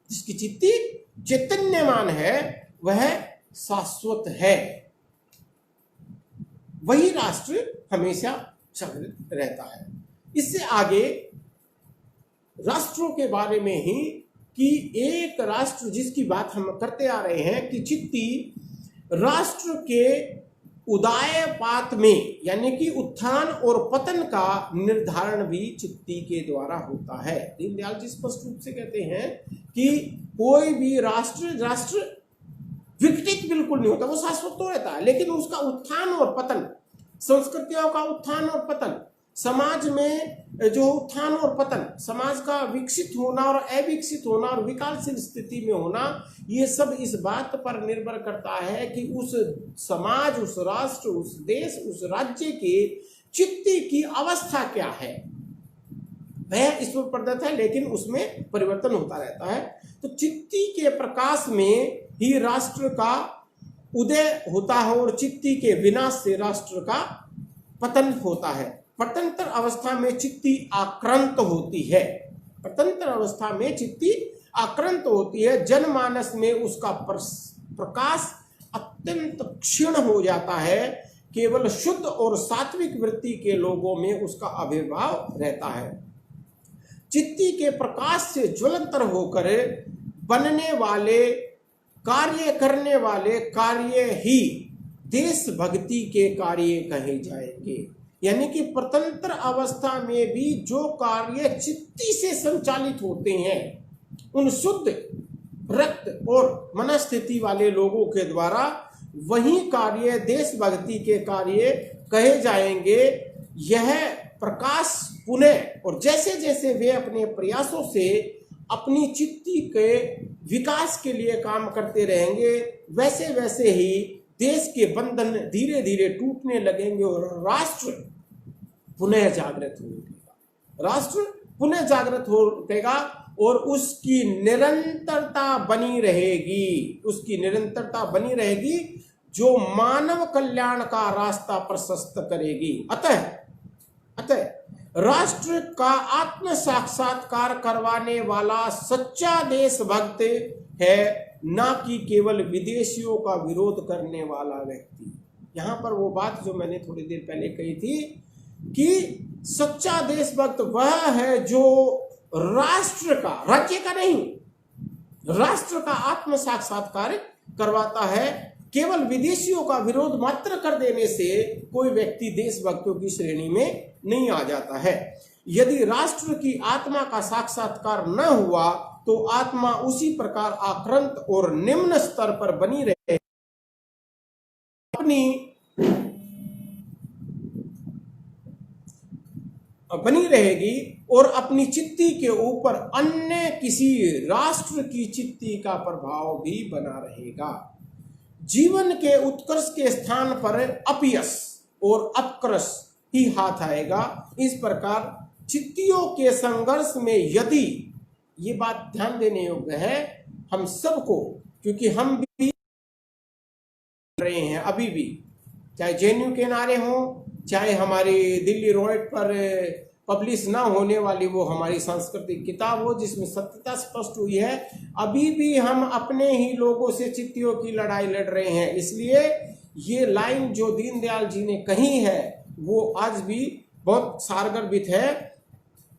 Speaker 1: जिसकी चित्ती चैतन्यमान है, वह शाश्वत है, वही राष्ट्र हमेशा जागृत रहता है। इससे आगे राष्ट्रों के बारे में ही कि एक राष्ट्र जिसकी बात हम करते आ रहे हैं कि चित्ती राष्ट्र के उदयपात में, यानी कि उत्थान और पतन का निर्धारण भी चित्ती के द्वारा होता है। दीनदयाल जी स्पष्ट रूप से कहते हैं कि कोई भी राष्ट्र विकटित बिल्कुल नहीं होता, वो शाश्वत तो रहता है, लेकिन उसका उत्थान और पतन संस्कृतियों का उत्थान और पतन, समाज में जो उत्थान और पतन, समाज का विकसित होना और अविकसित होना और विकासशील स्थिति में होना, ये सब इस बात पर निर्भर करता है कि उस समाज, उस राष्ट्र, उस देश, उस राज्य के चित्ती की अवस्था क्या है। वह ईश्वर प्रदत्त है, लेकिन उसमें परिवर्तन होता रहता है। तो चित्ती के प्रकाश में ही राष्ट्र का उदय होता है और चित्ती के विनाश से राष्ट्र का पतन होता है। पतंतर अवस्था में चित्ती आक्रांत होती है। पतंतर अवस्था में चित्ती आक्रांत होती है। जनमानस में उसका प्रकाश अत्यंत क्षीण हो जाता है। केवल शुद्ध और सात्विक वृत्ति के लोगों में उसका आविर्भाव रहता है। चित्ती के प्रकाश से ज्वलंतर होकर बनने वाले, कार्य करने वाले कार्य ही देशभक्ति के कार्य कहे जाएंगे। यानी कि परतंत्र अवस्था में भी जो कार्य चित्ती से संचालित होते हैं, उन शुद्ध रक्त और मनस्थिति वाले लोगों के द्वारा वही कार्य देशभक्ति के कार्य कहे जाएंगे। यह प्रकाश पुनः, और जैसे जैसे वे अपने प्रयासों से अपनी चित्ती के विकास के लिए काम करते रहेंगे, वैसे वैसे ही देश के बंधन धीरे धीरे टूटने लगेंगे और राष्ट्र पुनः जागृत हो उठेगा। राष्ट्र पुनः जागृत हो उठेगा और उसकी निरंतरता बनी रहेगी। उसकी निरंतरता बनी रहेगी जो मानव कल्याण का रास्ता प्रशस्त करेगी। अतः राष्ट्र का आत्म साक्षात्कार करवाने वाला सच्चा देशभक्त है, ना कि केवल विदेशियों का विरोध करने वाला व्यक्ति। यहां पर वो बात जो मैंने थोड़ी देर पहले कही थी कि सच्चा देशभक्त वह है जो राष्ट्र का, राज्य का नहीं, राष्ट्र का आत्म साक्षात्कार करवाता है। केवल विदेशियों का विरोध मात्र कर देने से कोई व्यक्ति देशभक्तों की श्रेणी में नहीं आ जाता है। यदि राष्ट्र की आत्मा का साक्षात्कार न हुआ तो आत्मा उसी प्रकार आक्रांत और निम्न स्तर पर बनी रहेगी और अपनी चित्ती के ऊपर अन्य किसी राष्ट्र की चित्ती का प्रभाव भी बना रहेगा। जीवन के उत्कर्ष के स्थान पर अपयश और अपकृश ही हाथ आएगा। इस प्रकार चित्तियों के संघर्ष में, यदि ये बात ध्यान देने योग्य है हम सबको, क्योंकि हम भी रहे हैं अभी भी, चाहे जेएनयू के नारे हों, चाहे हमारी दिल्ली रोड पर पब्लिश ना होने वाली वो हमारी सांस्कृतिक किताब हो जिसमें सत्यता स्पष्ट हुई है, अभी भी हम अपने ही लोगों से चित्तियों की लड़ाई लड़ रहे हैं। इसलिए ये लाइन जो दीनदयाल जी ने कही है वो आज भी बहुत सारगर्भित है।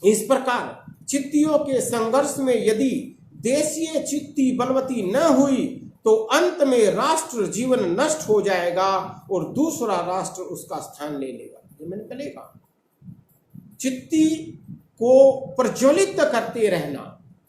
Speaker 1: इस प्रकार चित्तियों के संघर्ष में यदि देशीय चित्ती बलवती न हुई तो अंत में राष्ट्र जीवन नष्ट हो जाएगा और दूसरा राष्ट्र उसका स्थान ले लेगा। ये मैंने पहले कहा, चित्ती को प्रज्वलित करते रहना,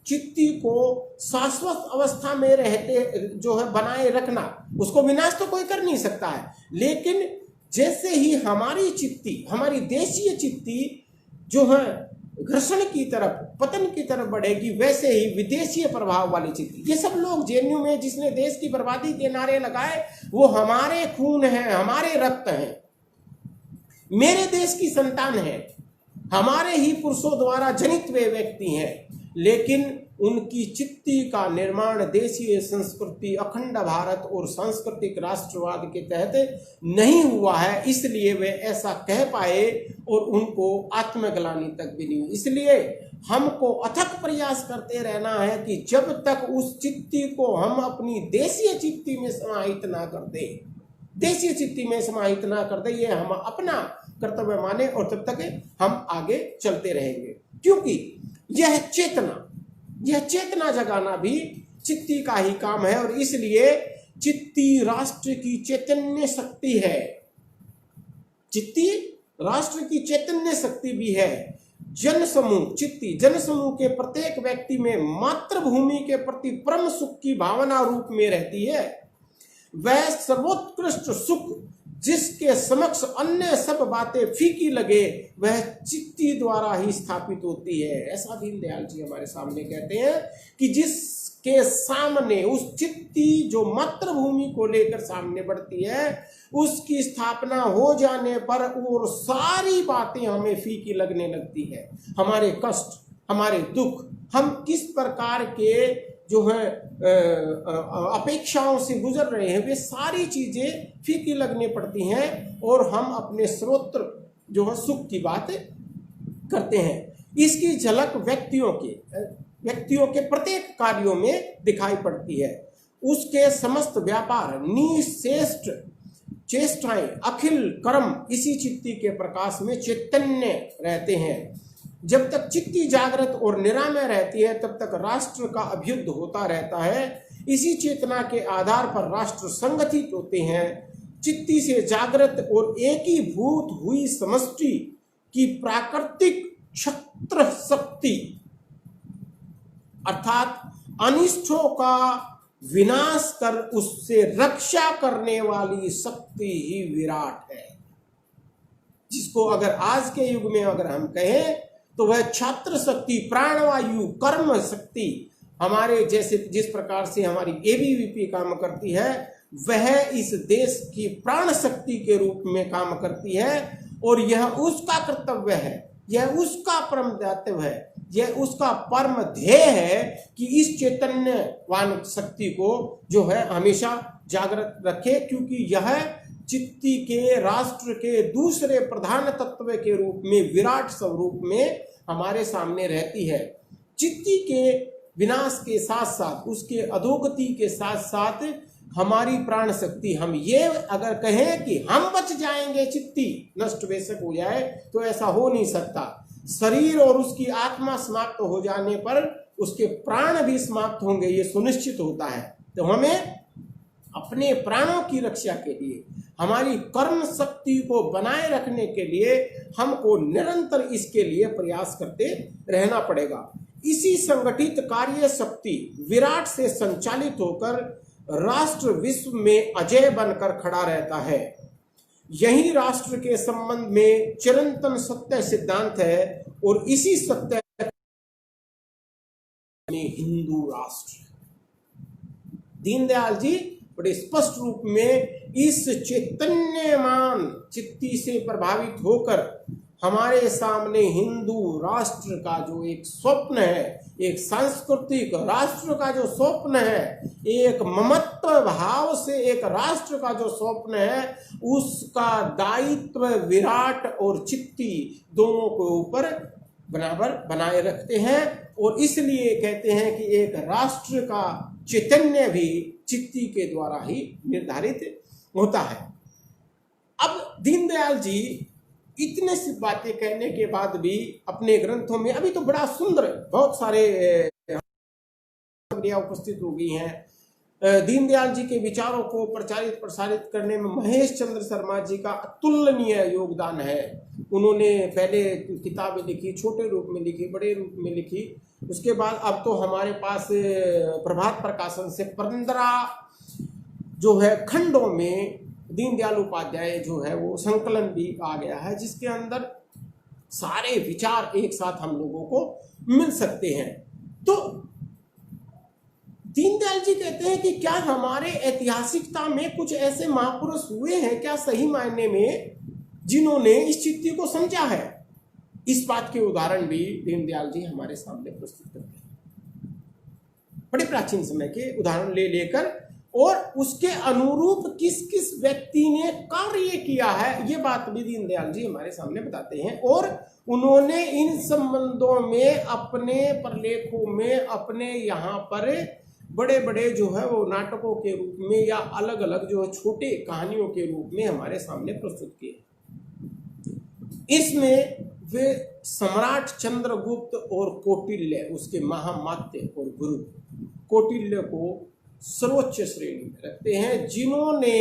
Speaker 1: चित्ती को शाश्वत अवस्था में रहते जो है बनाए रखना, उसको विनाश तो कोई कर नहीं सकता है। लेकिन जैसे ही हमारी चित्ती, हमारी देशीय चित्ती जो है घर्षण की तरफ, पतन की तरफ बढ़ेगी, वैसे ही विदेशीय प्रभाव वाली चित्ती, ये सब लोग जेएनयू में जिसने देश की बर्बादी के नारे लगाए वो हमारे खून है, हमारे रक्त हैं, मेरे देश की संतान है, हमारे ही पुरुषों द्वारा जनित वे व्यक्ति हैं। लेकिन उनकी चित्ती का निर्माण देशीय संस्कृति, अखंड भारत और सांस्कृतिक राष्ट्रवाद के तहत नहीं हुआ है, इसलिए वे ऐसा कह पाए और उनको आत्मग्लानि तक भी नहीं। इसलिए हमको अथक प्रयास करते रहना है कि जब तक उस चित्ती को हम अपनी देशीय चित्ती में समाहित ना कर दे, देशीय चित्ती में समाहित ना कर दे, ये हम अपना कर्तव्य माने और तब तक हम आगे चलते रहेंगे। क्योंकि यह चेतना जगाना भी चित्ती का ही काम है और इसलिए चित्ती राष्ट्र की चैतन्य शक्ति है। चित्ती राष्ट्र की चैतन्य शक्ति भी है। जनसमूह, चित्ती जनसमूह के प्रत्येक व्यक्ति में मातृभूमि के प्रति परम सुख की भावना रूप में रहती है। वह सर्वोत्कृष्ट सुख जिसके समक्ष अन्य सब बातें फीकी लगे, वह चित्ती द्वारा ही स्थापित होती है। ऐसा दीनदयाल जी हमारे सामने कहते हैं कि जिसके सामने उस चित्ती जो मातृभूमि को लेकर सामने बढ़ती है, उसकी स्थापना हो जाने पर और सारी बातें हमें फीकी लगने लगती है। हमारे कष्ट, हमारे दुख, हम किस प्रकार के जो है अपेक्षाओं से गुजर रहे हैं, वे सारी चीजें फीकी लगने पड़ती हैं और हम अपने स्रोत्र जो है सुख की बात करते हैं। इसकी झलक व्यक्तियों के प्रत्येक कार्यों में दिखाई पड़ती है। उसके समस्त व्यापार, निश्रेष्ठ चेष्टाएं, अखिल कर्म इसी चित्ती के प्रकाश में चैतन्य रहते हैं। जब तक चित्ती जागृत और निरामय रहती है, तब तक राष्ट्र का अभ्युदय होता रहता है। इसी चेतना के आधार पर राष्ट्र संगठित होते हैं। चित्ती से जागृत और एकीभूत हुई समष्टि की प्राकृतिक क्षत्र शक्ति अर्थात अनिष्टों का विनाश कर उससे रक्षा करने वाली शक्ति ही विराट है। जिसको अगर आज के युग में अगर हम कहें तो वह छात्र शक्ति, प्राणवायु, कर्म शक्ति, हमारे जैसे जिस प्रकार से हमारी एबीवीपी काम करती है, वह इस देश की प्राण शक्ति के रूप में काम करती है। और यह उसका कर्तव्य है, यह उसका परम दायित्व है, यह उसका परम ध्येय है कि इस चैतन्यवान शक्ति को जो है हमेशा जागृत रखे, क्योंकि यह चित्ती के राष्ट्र के दूसरे प्रधान तत्व के रूप में, विराट स्वरूप में हमारे सामने रहती है। चित्ती के विनाश के साथ साथ, उसके अधोगति के साथ साथ हमारी प्राण शक्ति, हम ये अगर कहें कि हम बच जाएंगे, चित्ती नष्ट बेशक हो जाए, तो ऐसा हो नहीं सकता। शरीर और उसकी आत्मा समाप्त हो जाने पर उसके प्राण भी समाप्त होंगे, ये सुनिश्चित होता है। तो हमें अपने प्राणों की रक्षा के लिए, हमारी कर्म शक्ति को बनाए रखने के लिए हमको निरंतर इसके लिए प्रयास करते रहना पड़ेगा। इसी संगठित कार्य शक्ति विराट से संचालित होकर राष्ट्र विश्व में अजय बनकर खड़ा रहता है। यही राष्ट्र के संबंध में चिरंतन सत्य सिद्धांत है और इसी सत्य में हिंदू राष्ट्र। दीनदयाल जी बड़े स्पष्ट रूप में इस चैतन्यमान चित्ती से प्रभावित होकर हमारे सामने हिंदू राष्ट्र का जो एक स्वप्न है, एक सांस्कृतिक राष्ट्र का जो स्वप्न है, एक ममत्व भाव से एक राष्ट्र का जो स्वप्न है, उसका दायित्व विराट और चित्ती दोनों के ऊपर बराबर बनाए रखते हैं। और इसलिए कहते हैं कि एक राष्ट्र का चैतन्य भी चित्ती के द्वारा ही निर्धारित होता है। अब दीनदयाल जी इतने सी बातें कहने के बाद भी अपने ग्रंथों में, अभी तो बड़ा सुंदर बहुत सारे उपस्थित हो गई हैं। दीनदयाल जी के विचारों को प्रचारित प्रसारित करने में महेश चंद्र शर्मा जी का अतुलनीय योगदान है। उन्होंने पहले किताबें लिखी, छोटे रूप में लिखी, बड़े रूप में लिखी। उसके बाद अब तो हमारे पास प्रभात प्रकाशन से 15 जो है खंडों में दीनदयाल उपाध्याय जो है वो संकलन भी आ गया है, जिसके अंदर सारे विचार एक साथ हम लोगों को मिल सकते हैं। तो दीनदयाल जी कहते हैं कि क्या हमारे ऐतिहासिकता में कुछ ऐसे महापुरुष हुए हैं क्या सही मायने में, जिन्होंने इस चित्ती को समझा है? इस बात के उदाहरण भी दीनदयाल जी हमारे सामने प्रस्तुत करते हैं। बड़े प्राचीन समय के उदाहरण ले लेकर और उसके अनुरूप किस किस व्यक्ति ने कार्य किया है, ये बात भी दीनदयाल जी हमारे सामने बताते हैं। और उन्होंने इन संबंधों में अपने प्रलेखों में, अपने यहाँ पर बड़े बड़े जो है वो नाटकों के रूप में या अलग अलग जो छोटे कहानियों के रूप में हमारे सामने प्रस्तुत किए। इसमें वे सम्राट चंद्रगुप्त और कौटिल्य, उसके महामात्य और गुरु कौटिल्य को सर्वोच्च श्रेणी में रखते हैं, जिन्होंने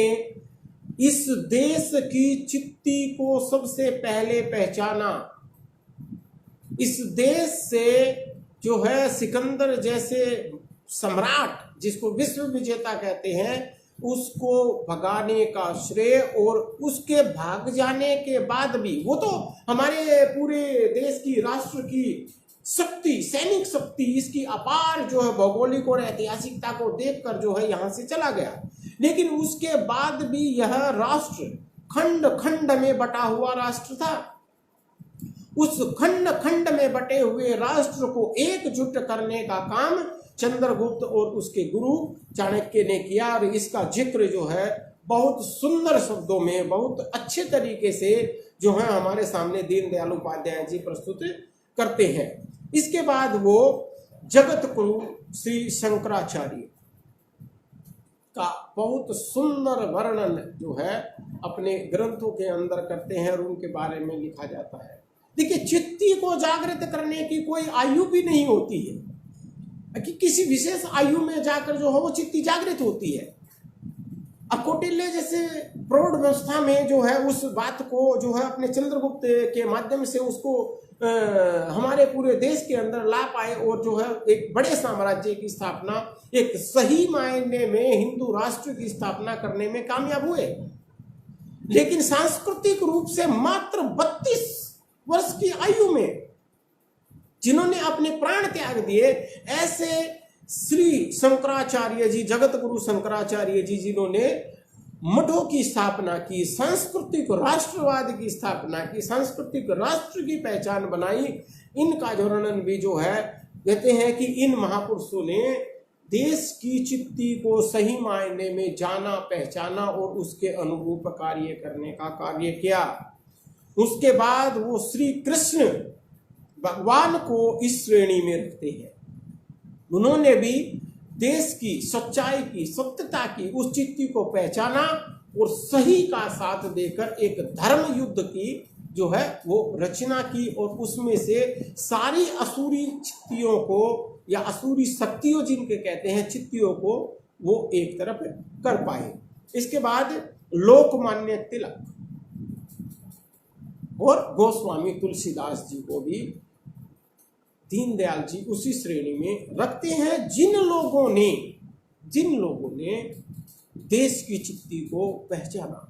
Speaker 1: इस देश की चित्ती को सबसे पहले पहचाना। इस देश से जो है सिकंदर जैसे सम्राट, जिसको विश्व विजेता कहते हैं, उसको भगाने का श्रेय और उसके भाग जाने के बाद भी, वो तो हमारे पूरे देश की, राष्ट्र की शक्ति, सैनिक शक्ति, इसकी अपार जो है भौगोलिक और ऐतिहासिकता को देखकर जो है यहाँ से चला गया, लेकिन उसके बाद भी यह राष्ट्र खंड खंड में बटा हुआ राष्ट्र था। उस खंड खंड में बटे हुए राष्ट्र को एकजुट करने का काम चंद्रगुप्त और उसके गुरु चाणक्य ने किया। और इसका जिक्र जो है बहुत सुंदर शब्दों में, बहुत अच्छे तरीके से जो है हमारे सामने दीनदयाल उपाध्याय जी प्रस्तुत करते हैं। इसके बाद वो जगत गुरु श्री शंकराचार्य का बहुत सुंदर वर्णन जो है अपने ग्रंथों के अंदर करते हैं और उनके बारे में लिखा जाता है। देखिए, चित्ती को जागृत करने की कोई आयु भी नहीं होती है कि किसी विशेष आयु में जाकर जो है वो चित्ती जागृत होती है। अब कौटिल्य जैसे प्रौढ़ व्यवस्था में जो है उस बात को जो है अपने चंद्रगुप्त के माध्यम से उसको हमारे पूरे देश के अंदर ला पाए और जो है एक बड़े साम्राज्य की स्थापना, एक सही मायने में हिंदू राष्ट्र की स्थापना करने में कामयाब हुए। लेकिन सांस्कृतिक रूप से मात्र 32 वर्ष की आयु में जिन्होंने अपने प्राण त्याग दिए, ऐसे श्री शंकराचार्य जी, जगत गुरु शंकराचार्य जी, जिन्होंने मठों की स्थापना की, सांस्कृतिक राष्ट्रवाद की स्थापना की, सांस्कृतिक राष्ट्र की पहचान बनाई, इनका जो वर्णन भी जो है कहते हैं कि इन महापुरुषों ने देश की चित्ती को सही मायने में जाना, पहचाना और उसके अनुरूप कार्य करने का कार्य किया। उसके बाद वो श्री कृष्ण भगवान को इस श्रेणी में रखते हैं। उन्होंने भी देश की सच्चाई की, सत्यता की उस चित्ती को पहचाना और सही का साथ देकर एक धर्म युद्ध की जो है वो रचना की और उसमें से सारी असुरी चित्तियों को या असुरी शक्तियों जिनके कहते हैं चित्तियों को वो एक तरफ कर पाए। इसके बाद लोकमान्य तिलक और गोस्वामी तुलसीदास जी को भी दीनदयाल जी उसी श्रेणी में रखते हैं जिन लोगों ने देश की चित्ती को पहचाना।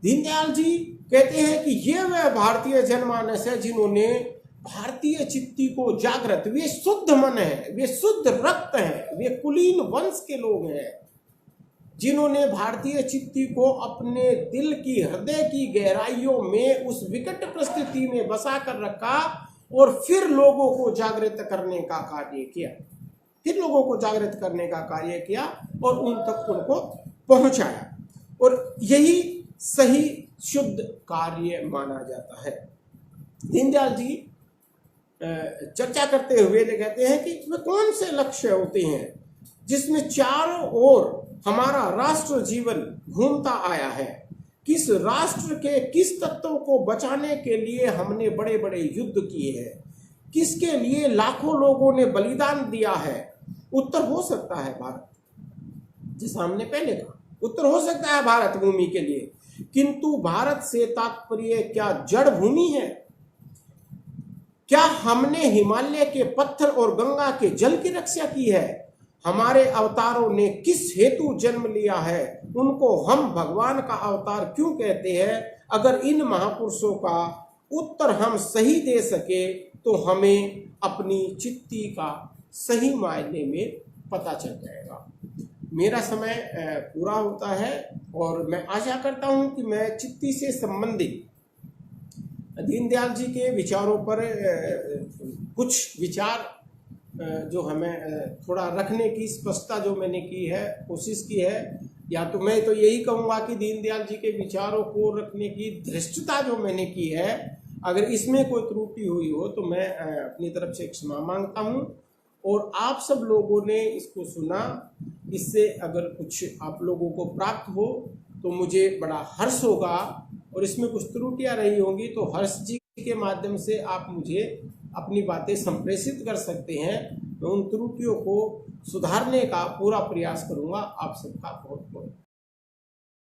Speaker 1: दीनदयाल जी कहते हैं कि ये वह भारतीय जनमानस है जिन्होंने भारतीय चित्ती को जागृत, वे शुद्ध मन है, वे शुद्ध रक्त हैं, वे कुलीन वंश के लोग हैं, जिन्होंने भारतीय चित्ती को अपने दिल की, हृदय की गहराइयों में उस विकट परिस्थिति में बसा कर रखा और फिर लोगों को जागृत करने का कार्य किया, और उन तक उनको पहुंचाया। और यही सही शुद्ध कार्य माना जाता है। दीनदयाल जी चर्चा करते हुए कहते हैं कि वे कौन से लक्ष्य होते हैं जिसमें चारों ओर हमारा राष्ट्र जीवन घूमता आया है, किस राष्ट्र के किस तत्व को बचाने के लिए हमने बड़े बड़े युद्ध किए हैं, किसके लिए लाखों लोगों ने बलिदान दिया है। उत्तर हो सकता है भारत, जैसा हमने पहले कहा, उत्तर हो सकता है भारत भूमि के लिए, किंतु भारत से तात्पर्य क्या जड़ भूमि है? क्या हमने हिमालय के पत्थर और गंगा के जल की रक्षा की है? हमारे अवतारों ने किस हेतु जन्म लिया है? उनको हम भगवान का अवतार क्यों कहते हैं? अगर इन महापुरुषों का उत्तर हम सही दे सके तो हमें अपनी चित्ती का सही मायने में पता चल जाएगा। मेरा समय पूरा होता है और मैं आशा करता हूं कि मैं चित्ती से संबंधित दीनदयाल जी के विचारों पर कुछ विचार जो हमें थोड़ा रखने की स्पष्टता जो मैंने की है, कोशिश की है, या तो मैं तो यही कहूँगा कि दीनदयाल जी के विचारों को रखने की धृष्टता जो मैंने की है, अगर इसमें कोई त्रुटि हुई हो तो मैं अपनी तरफ से क्षमा मांगता हूँ। और आप सब लोगों ने इसको सुना, इससे अगर कुछ आप लोगों को प्राप्त हो तो मुझे बड़ा हर्ष होगा, और इसमें कुछ त्रुटियां रही होंगी तो हर्ष जी के माध्यम से आप मुझे अपनी बातें संप्रेषित कर सकते हैं। मैं उन त्रुटियों को सुधारने का पूरा प्रयास करूंगा। आप सबका बहुत बहुत